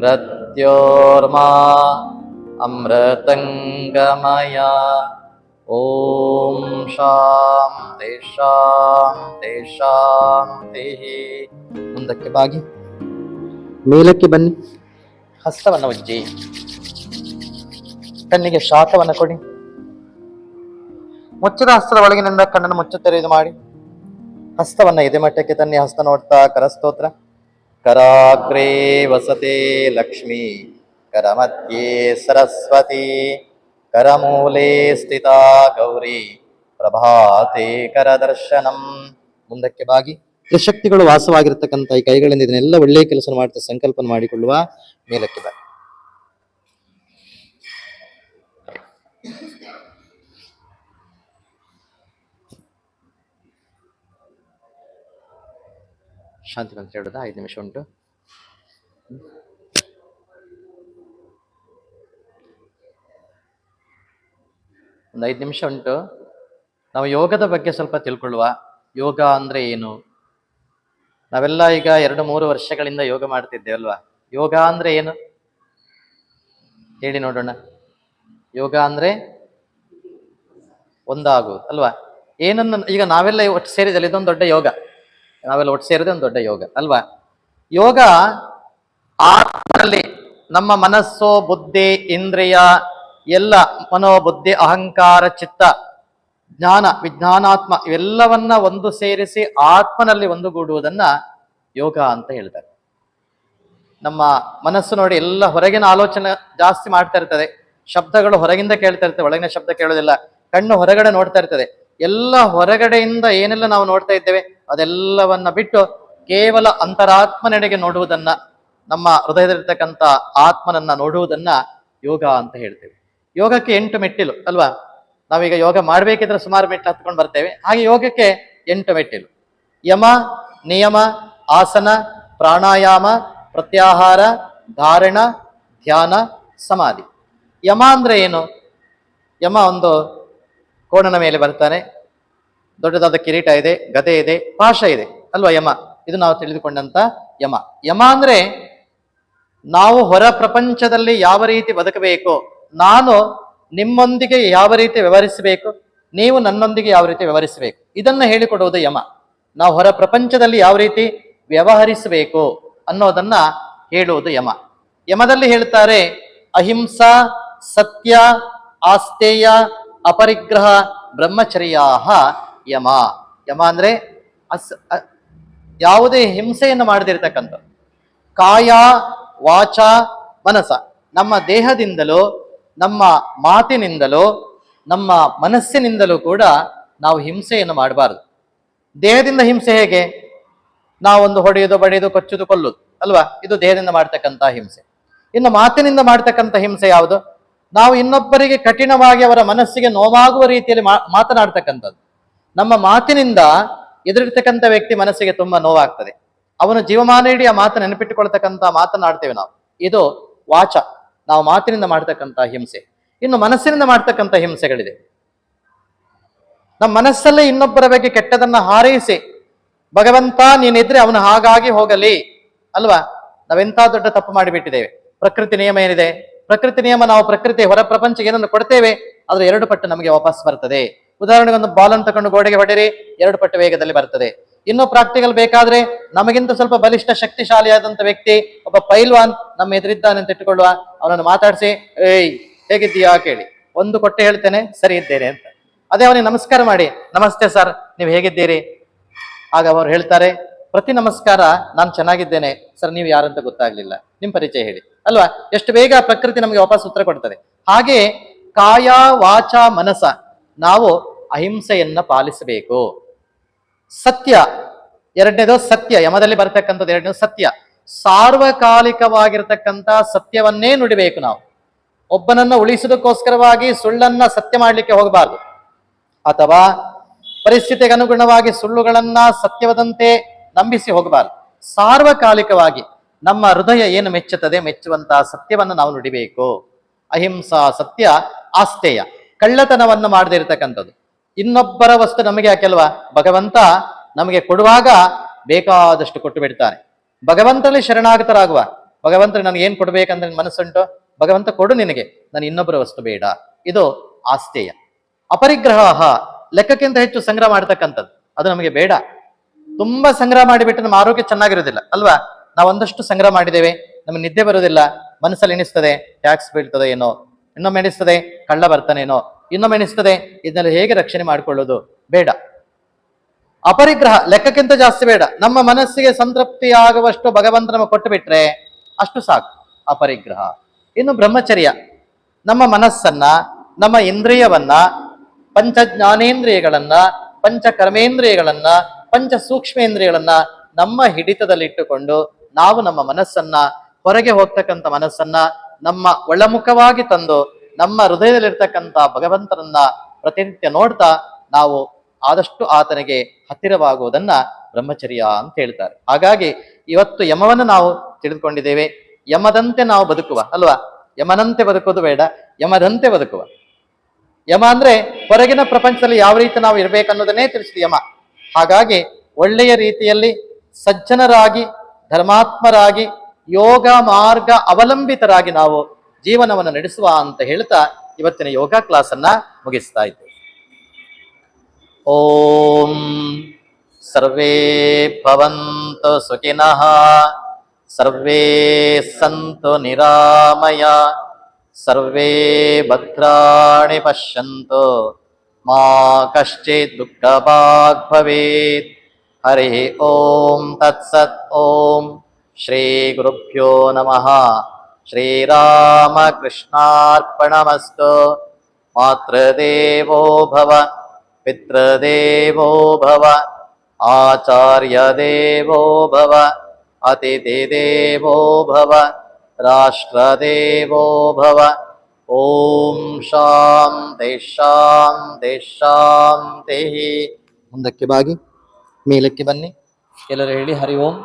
ಮೃತ್ಯೋರ್ಮಾ ಅಮೃತಂಗಮಯ. ಓಂ ಶಾಂತಿ ಶಾಂತಿ ಶಾಂತಿ. ಮುಂದಕ್ಕೆ ಬಾಗಿ ಮೇಲಕ್ಕೆ ಬನ್ನಿ. ಹಸ್ತವನ್ನು ಉಜ್ಜಿ. ಕಣ್ಣಿಗೆ ಶಾಖವನ್ನು ಕೊಡಿ. ಮುಚ್ಚಿದ ಹಸ್ತದ ಒಳಗಿನಿಂದ ಕಣ್ಣನ್ನು ಮುಚ್ಚುತ್ತೆರೆದು ಮಾಡಿ. ಹಸ್ತವನ್ನ ಎದೆಮಟ್ಟಕ್ಕೆ ತನ್ನಿ. ಹಸ್ತ ನೋಡ್ತಾ ಕರಸ್ತೋತ್ರ. ಕರಾಗ್ರೇ ವಸತೆ ಲಕ್ಷ್ಮೀ, ಕರಮಧ್ಯೆ ಸರಸ್ವತಿ, ಕರಮೂಲೆ ಸ್ಥಿತಾ ಗೌರಿ, ಪ್ರಭಾತೆ ಕರದರ್ಶನಂ. ಮುಂದಕ್ಕೆ ಬಾಗಿ. ತ್ರಿಶಕ್ತಿಗಳು ವಾಸವಾಗಿರ್ತಕ್ಕಂಥ ಈ ಕೈಗಳಿಂದ ಇದನ್ನೆಲ್ಲ ಒಳ್ಳೆಯ ಕೆಲಸ ಮಾಡ್ತಾ ಸಂಕಲ್ಪನ ಮಾಡಿಕೊಳ್ಳುವ. ಮೇಲಕ್ಕೆ ಬಾಗಿ. ಶಾಂತಿ ಮಂತ್ರ ಹೇಳೋದಾ? 5 ನಿಮಿಷ ಉಂಟು. ಒಂದು 5 ನಿಮಿಷ ಉಂಟು. ನಾವು ಯೋಗದ ಬಗ್ಗೆ ಸ್ವಲ್ಪ ತಿಳ್ಕೊಳ್ಳುವ. ಯೋಗ ಅಂದ್ರೆ ಏನು? ನಾವೆಲ್ಲ ಈಗ 2-3 ವರ್ಷಗಳಿಂದ ಯೋಗ ಮಾಡ್ತಿದ್ದೇವಲ್ವಾ? ಯೋಗ ಅಂದ್ರೆ ಏನು ಹೇಳಿ ನೋಡೋಣ. ಯೋಗ ಅಂದ್ರೆ ಒಂದಾಗುವುದು ಅಲ್ವಾ? ಏನನ್ನು ಈಗ ನಾವೆಲ್ಲ ಒಟ್ಟು ಸೇರಿದಲ್ಲಿ ಇದೊಂದು ದೊಡ್ಡ ಯೋಗ. ನಾವೆಲ್ಲ ಒಟ್ಟು ಸೇರಿದೆ ಒಂದು ದೊಡ್ಡ ಯೋಗ ಅಲ್ವಾ? ಯೋಗ ಆತ್ಮದಲ್ಲಿ ನಮ್ಮ ಮನಸ್ಸು, ಬುದ್ಧಿ, ಇಂದ್ರಿಯ ಎಲ್ಲ, ಮನೋಬುದ್ಧಿ, ಅಹಂಕಾರ, ಚಿತ್ತ, ಜ್ಞಾನ, ವಿಜ್ಞಾನಾತ್ಮ ಇವೆಲ್ಲವನ್ನ ಒಂದು ಸೇರಿಸಿ ಆತ್ಮನಲ್ಲಿ ಒಂದುಗೂಡುವುದನ್ನ ಯೋಗ ಅಂತ ಹೇಳ್ತಾರೆ. ನಮ್ಮ ಮನಸ್ಸು ನೋಡಿ ಎಲ್ಲ ಹೊರಗಿನ ಆಲೋಚನೆ ಜಾಸ್ತಿ ಮಾಡ್ತಾ ಇರ್ತದೆ. ಶಬ್ದಗಳು ಹೊರಗಿಂದ ಕೇಳ್ತಾ ಇರ್ತದೆ, ಒಳಗಿನ ಶಬ್ದ ಕೇಳೋದಿಲ್ಲ. ಕಣ್ಣು ಹೊರಗಡೆ ನೋಡ್ತಾ ಇರ್ತದೆ. ಎಲ್ಲ ಹೊರಗಡೆಯಿಂದ ಏನೆಲ್ಲ ನಾವು ನೋಡ್ತಾ ಇದ್ದೇವೆ ಅದೆಲ್ಲವನ್ನ ಬಿಟ್ಟು ಕೇವಲ ಅಂತರಾತ್ಮನೆಡೆಗೆ ನೋಡುವುದನ್ನ, ನಮ್ಮ ಹೃದಯದಲ್ಲಿರ್ತಕ್ಕಂಥ ಆತ್ಮನನ್ನ ನೋಡುವುದನ್ನ ಯೋಗ ಅಂತ ಹೇಳ್ತೇವೆ. ಯೋಗಕ್ಕೆ 8 ಮೆಟ್ಟಿಲು ಅಲ್ವಾ? ನಾವೀಗ ಯೋಗ ಮಾಡ್ಬೇಕಿದ್ರೆ ಸುಮಾರು ಮೆಟ್ಟಿಲು ಹತ್ಕೊಂಡು ಬರ್ತೇವೆ. ಹಾಗೆ ಯೋಗಕ್ಕೆ 8 ಮೆಟ್ಟಿಲು. ಯಮ, ನಿಯಮ, ಆಸನ, ಪ್ರಾಣಾಯಾಮ, ಪ್ರತ್ಯಾಹಾರ, ಧಾರಣ, ಧ್ಯಾನ, ಸಮಾಧಿ. ಯಮ ಅಂದ್ರೆ ಏನು? ಯಮ ಒಂದು ಕೋಣನ ಮೇಲೆ ಬರ್ತಾನೆ. ದೊಡ್ಡದಾದ ಕಿರೀಟ ಇದೆ, ಗದೆ ಇದೆ, ಪಾಶ ಇದೆ ಅಲ್ವಾ? ಯಮ ಇದು ನಾವು ತಿಳಿದುಕೊಂಡಂತ ಯಮ. ಯಮ ಅಂದ್ರೆ ನಾವು ಹೊರ ಪ್ರಪಂಚದಲ್ಲಿ ಯಾವ ರೀತಿ ಬದುಕಬೇಕು, ನಾನು ನಿಮ್ಮೊಂದಿಗೆ ಯಾವ ರೀತಿ ವ್ಯವಹರಿಸಬೇಕು, ನೀವು ನನ್ನೊಂದಿಗೆ ಯಾವ ರೀತಿ ವ್ಯವಹರಿಸಬೇಕು, ಇದನ್ನ ಹೇಳಿಕೊಡುವುದು ಯಮ. ನಾವು ಹೊರ ಪ್ರಪಂಚದಲ್ಲಿ ಯಾವ ರೀತಿ ವ್ಯವಹರಿಸಬೇಕು ಅನ್ನೋದನ್ನ ಹೇಳುವುದು ಯಮ. ಯಮದಲ್ಲಿ ಹೇಳ್ತಾರೆ, ಅಹಿಂಸಾ, ಸತ್ಯ, ಆಸ್ತೇಯ, ಅಪರಿಗ್ರಹ, ಬ್ರಹ್ಮಚರ್ಯಾ ಯಮ. ಯಮ ಅಂದ್ರೆ ಯಾವುದೇ ಹಿಂಸೆಯನ್ನು ಮಾಡದಿರ್ತಕ್ಕಂಥ ಕಾಯ, ವಾಚ, ಮನಸ, ನಮ್ಮ ದೇಹದಿಂದಲೋ, ನಮ್ಮ ಮಾತಿನಿಂದಲೋ, ನಮ್ಮ ಮನಸ್ಸಿನಿಂದಲೂ ಕೂಡ ನಾವು ಹಿಂಸೆಯನ್ನು ಮಾಡಬಾರದು. ದೇಹದಿಂದ ಹಿಂಸೆ ಹೇಗೆ? ನಾವೊಂದು ಹೊಡೆಯುವುದು, ಬಡಿಯುವುದು, ಕೊಚ್ಚುವುದು, ಕೊಲ್ಲುವುದು ಅಲ್ವಾ? ಇದು ದೇಹದಿಂದ ಮಾಡ್ತಕ್ಕಂಥ ಹಿಂಸೆ. ಇನ್ನು ಮಾತಿನಿಂದ ಮಾಡ್ತಕ್ಕಂಥ ಹಿಂಸೆ ಯಾವುದು? ನಾವು ಇನ್ನೊಬ್ಬರಿಗೆ ಕಠಿಣವಾಗಿ ಅವರ ಮನಸ್ಸಿಗೆ ನೋವಾಗುವ ರೀತಿಯಲ್ಲಿ ಮಾತನಾಡ್ತಕ್ಕಂಥದ್ದು. ನಮ್ಮ ಮಾತಿನಿಂದ ಎದುರಿರ್ತಕ್ಕಂಥ ವ್ಯಕ್ತಿ ಮನಸ್ಸಿಗೆ ತುಂಬಾ ನೋವಾಗ್ತದೆ. ಅವನು ಜೀವಮಾನ ಇಡೀ ಆ ಮಾತು ನೆನಪಿಟ್ಟುಕೊಳ್ತಕ್ಕಂಥ ಮಾತನಾಡ್ತೇವೆ ನಾವು. ಇದು ವಾಚ, ನಾವು ಮಾತಿನಿಂದ ಮಾಡ್ತಕ್ಕಂಥ ಹಿಂಸೆ. ಇನ್ನು ಮನಸ್ಸಿನಿಂದ ಮಾಡ್ತಕ್ಕಂಥ ಹಿಂಸೆಗಳಿದೆ. ನಮ್ಮ ಮನಸ್ಸಲ್ಲೇ ಇನ್ನೊಬ್ಬರ ಬಗ್ಗೆ ಕೆಟ್ಟದನ್ನ ಹಾರೈಸಿ, ಭಗವಂತ ನೀನಿದ್ರೆ ಅವನು ಹಾಗಾಗಿ ಹೋಗಲಿ ಅಲ್ವಾ? ನಾವೆಂತ ದೊಡ್ಡ ತಪ್ಪು ಮಾಡಿಬಿಟ್ಟಿದ್ದೇವೆ. ಪ್ರಕೃತಿ ನಿಯಮ ಏನಿದೆ? ಪ್ರಕೃತಿ ನಿಯಮ, ನಾವು ಪ್ರಕೃತಿ ಹೊರ ಪ್ರಪಂಚಕ್ಕೆ ಏನನ್ನು ಕೊಡ್ತೇವೆ ಅದ್ರ 2 ಪಟ್ಟು ನಮಗೆ ವಾಪಸ್ ಬರ್ತದೆ. ಉದಾಹರಣೆಗೆ ಒಂದು ಬಾಲ್ ಅನ್ನು ತಗೊಂಡು ಗೋಡೆಗೆ ಹೊಡೆರಿ, 2 ಪಟ್ಟು ವೇಗದಲ್ಲಿ ಬರ್ತದೆ. ಇನ್ನೂ ಪ್ರಾಕ್ಟಿಕಲ್ ಬೇಕಾದ್ರೆ, ನಮಗಿಂತ ಸ್ವಲ್ಪ ಬಲಿಷ್ಠ ಶಕ್ತಿಶಾಲಿಯಾದಂತ ವ್ಯಕ್ತಿ ಒಬ್ಬ ಪೈಲ್ವಾನ್ ನಮ್ಮ ಎದುರಿದ್ದಾನೆ ಅಂತ ಇಟ್ಟುಕೊಳ್ಳುವ, ಅವನನ್ನು ಮಾತಾಡಿಸಿ, ಏಯ್ ಹೇಗಿದ್ದೀಯಾ ಕೇಳಿ, 1 ಕೊಟ್ಟೆ ಹೇಳ್ತೇನೆ ಸರಿ ಇದ್ದೇನೆ ಅಂತ. ಅದೇ ಅವನಿಗೆ ನಮಸ್ಕಾರ ಮಾಡಿ, ನಮಸ್ತೆ ಸರ್ ನೀವು ಹೇಗಿದ್ದೀರಿ? ಆಗ ಅವರು ಹೇಳ್ತಾರೆ, ಪ್ರತಿ ನಮಸ್ಕಾರ ನಾನು ಚೆನ್ನಾಗಿದ್ದೇನೆ ಸರ್, ನೀವು ಯಾರಂತ ಗೊತ್ತಾಗ್ಲಿಲ್ಲ, ನಿಮ್ ಪರಿಚಯ ಹೇಳಿ ಅಲ್ವಾ? ಎಷ್ಟು ಬೇಗ ಪ್ರಕೃತಿ ನಮಗೆ ವಾಪಸ್ ಉತ್ತರ ಕೊಡ್ತದೆ. ಹಾಗೆ ಕಾಯ, ವಾಚ, ಮನಸ ನಾವು ಅಹಿಂಸೆಯನ್ನ ಪಾಲಿಸಬೇಕು. ಸತ್ಯ ಎರಡನೇದು, ಸತ್ಯ ಯಮದಲ್ಲಿ ಬರ್ತಕ್ಕಂಥದ್ದು ಎರಡನೇದು ಸತ್ಯ. ಸಾರ್ವಕಾಲಿಕವಾಗಿರ್ತಕ್ಕಂಥ ಸತ್ಯವನ್ನೇ ನುಡಿಬೇಕು ನಾವು. ಒಬ್ಬನನ್ನ ಉಳಿಸುವುದಕ್ಕೋಸ್ಕರವಾಗಿ ಸುಳ್ಳನ್ನ ಸತ್ಯ ಮಾಡ್ಲಿಕ್ಕೆ ಹೋಗಬಾರ್ದು, ಅಥವಾ ಪರಿಸ್ಥಿತಿಗೆ ಅನುಗುಣವಾಗಿ ಸುಳ್ಳುಗಳನ್ನ ಸತ್ಯವದಂತೆ ನಂಬಿಸಿ ಹೋಗಬಾರ್ದು. ಸಾರ್ವಕಾಲಿಕವಾಗಿ ನಮ್ಮ ಹೃದಯ ಏನು ಮೆಚ್ಚುತ್ತದೆ, ಮೆಚ್ಚುವಂತಹ ಸತ್ಯವನ್ನು ನಾವು ನುಡಿಬೇಕು. ಅಹಿಂಸಾ, ಸತ್ಯ, ಆಸ್ತೇಯ, ಕಳ್ಳತನವನ್ನು ಮಾಡದೇ ಇರತಕ್ಕಂಥದ್ದು. ಇನ್ನೊಬ್ಬರ ವಸ್ತು ನಮಗೆ ಯಾಕೆಲ್ವಾ? ಭಗವಂತ ನಮಗೆ ಕೊಡುವಾಗ ಬೇಕಾದಷ್ಟು ಕೊಟ್ಟು ಬಿಡ್ತಾನೆ. ಭಗವಂತನಲ್ಲಿ ಶರಣಾಗತರಾಗುವ. ಭಗವಂತನಿಗೆ ನನಗೆ ಏನ್ ಕೊಡ್ಬೇಕಂದ್ರೆ ಮನಸ್ಸುಂಟು, ಭಗವಂತ ಕೊಡು ನಿನಗೆ, ನಾನು ಇನ್ನೊಬ್ಬರ ವಸ್ತು ಬೇಡ. ಇದು ಆಸ್ತೇಯ. ಅಪರಿಗ್ರಹ, ಲೆಕ್ಕಕ್ಕಿಂತ ಹೆಚ್ಚು ಸಂಗ್ರಹ ಮಾಡತಕ್ಕಂಥದ್ದು, ಅದು ನಮಗೆ ಬೇಡ. ತುಂಬಾ ಸಂಗ್ರಹ ಮಾಡಿಬಿಟ್ಟು ನಮ್ಮ ಆರೋಗ್ಯ ಚೆನ್ನಾಗಿರೋದಿಲ್ಲ ಅಲ್ವಾ? ನಾವು ಒಂದಷ್ಟು ಸಂಗ್ರಹ ಮಾಡಿದ್ದೇವೆ, ನಮಗೆ ನಿದ್ದೆ ಬರೋದಿಲ್ಲ, ಮನಸ್ಸಲ್ಲಿ ಎಣಿಸ್ತದೆ ಟ್ಯಾಕ್ಸ್ ಬೀಳ್ತದೆ ಏನೋ, ಇನ್ನೊಮ್ಮೆ ಎಣಿಸ್ತದೆ ಕಳ್ಳ ಬರ್ತಾನೇನೋ, ಇನ್ನೊಮ್ಮೆ ಎಣಿಸ್ತದೆ ಇದನ್ನೆಲ್ಲ ಹೇಗೆ ರಕ್ಷಣೆ ಮಾಡಿಕೊಳ್ಳೋದು, ಬೇಡ. ಅಪರಿಗ್ರಹ, ಲೆಕ್ಕಕ್ಕಿಂತ ಜಾಸ್ತಿ ಬೇಡ. ನಮ್ಮ ಮನಸ್ಸಿಗೆ ಸಂತೃಪ್ತಿ ಆಗುವಷ್ಟು ಭಗವಂತ ನಮಗೆ ಕೊಟ್ಟು ಬಿಟ್ರೆ ಅಷ್ಟು ಸಾಕು, ಅಪರಿಗ್ರಹ. ಇನ್ನು ಬ್ರಹ್ಮಚರ್ಯ, ನಮ್ಮ ಮನಸ್ಸನ್ನ, ನಮ್ಮ ಇಂದ್ರಿಯವನ್ನ, ಪಂಚ ಜ್ಞಾನೇಂದ್ರಿಯಗಳನ್ನ, ಪಂಚ ಕರ್ಮೇಂದ್ರಿಯಗಳನ್ನ, ಪಂಚ ಸೂಕ್ಷ್ಮೇಂದ್ರಿಯಗಳನ್ನ ನಮ್ಮ ಹಿಡಿತದಲ್ಲಿಟ್ಟುಕೊಂಡು ನಾವು ನಮ್ಮ ಮನಸ್ಸನ್ನ, ಹೊರಗೆ ಹೋಗ್ತಕ್ಕಂಥ ಮನಸ್ಸನ್ನ ನಮ್ಮ ಒಳಮುಖವಾಗಿ ತಂದು ನಮ್ಮ ಹೃದಯದಲ್ಲಿರ್ತಕ್ಕಂಥ ಭಗವಂತನನ್ನ ಪ್ರತಿನಿತ್ಯ ನೋಡ್ತಾ ನಾವು ಆದಷ್ಟು ಆತನಿಗೆ ಹತ್ತಿರವಾಗುವುದನ್ನ ಬ್ರಹ್ಮಚರ್ಯ ಅಂತ ಹೇಳ್ತಾರೆ. ಹಾಗಾಗಿ ಇವತ್ತು ಯಮವನ್ನು ನಾವು ತಿಳಿದುಕೊಂಡಿದ್ದೇವೆ. ಯಮದಂತೆ ನಾವು ಬದುಕುವ ಅಲ್ವಾ? ಯಮನಂತೆ ಬದುಕೋದು ಬೇಡ, ಯಮದಂತೆ ಬದುಕುವ. ಯಮ ಅಂದ್ರೆ ಹೊರಗಿನ ಪ್ರಪಂಚದಲ್ಲಿ ಯಾವ ರೀತಿ ನಾವು ಇರ್ಬೇಕನ್ನೋದನ್ನೇ ತಿಳಿಸಿದ ಯಮ. ಹಾಗಾಗಿ ಒಳ್ಳೆಯ ರೀತಿಯಲ್ಲಿ ಸಜ್ಜನರಾಗಿ, ಧರ್ಮಾತ್ಮರಾಗಿ, ಯೋಗ ಮಾರ್ಗ ಅವಲಂಬಿತರಾಗಿ ನಾವು ಜೀವನವನ್ನು ನಡೆಸುವ ಅಂತ ಹೇಳ್ತಾ ಇವತ್ತಿನ ಯೋಗ ಕ್ಲಾಸ್ ಅನ್ನ ಮುಗಿಸ್ತಾ ಇದ್ದೇವೆ. ಓಂ ಸರ್ವೇ ಭವಂತು ಸುಖಿನಃ, ಸರ್ವೇ ಸಂತು ನಿರಾಮಯ, ಸರ್ವೇ ಭದ್ರಾಣಿ ಪಶ್ಯಂತು, ಮಾ ಕಶ್ಚಿತ್ ದುಃಖಭಾಗ್ ಭವೇತ್. ಹರಿ ಓಂ ತತ್ಸತ್. ಓಂ ಶ್ರೀ ಗುರುಭ್ಯೋ ನಮಃ. ಶ್ರೀರಾಮಕೃಷ್ಣಾರ್ಪಣಮಸ್ತು. ಮಾತೃದೇವೋ ಭವ, ಪಿತೃದೇವೋ ಭವ, ಆಚಾರ್ಯ ದೇವೋ ಭವ, ಅತಿಥಿ ದೇವೋ ಭವ, ರಾಷ್ಟ್ರದೇವೋ ಭವ. ಓಂ ಶಾಂತಿ ಶಾಂತಿ ಶಾಂತಿ. ಮುಂದಕ್ಕೆ ಬಾಗಿ ಮೇಲಕ್ಕೆ ಬನ್ನಿ, ಎಲ್ಲರೂ ಹೇಳಿ ಹರಿ ಓಂ.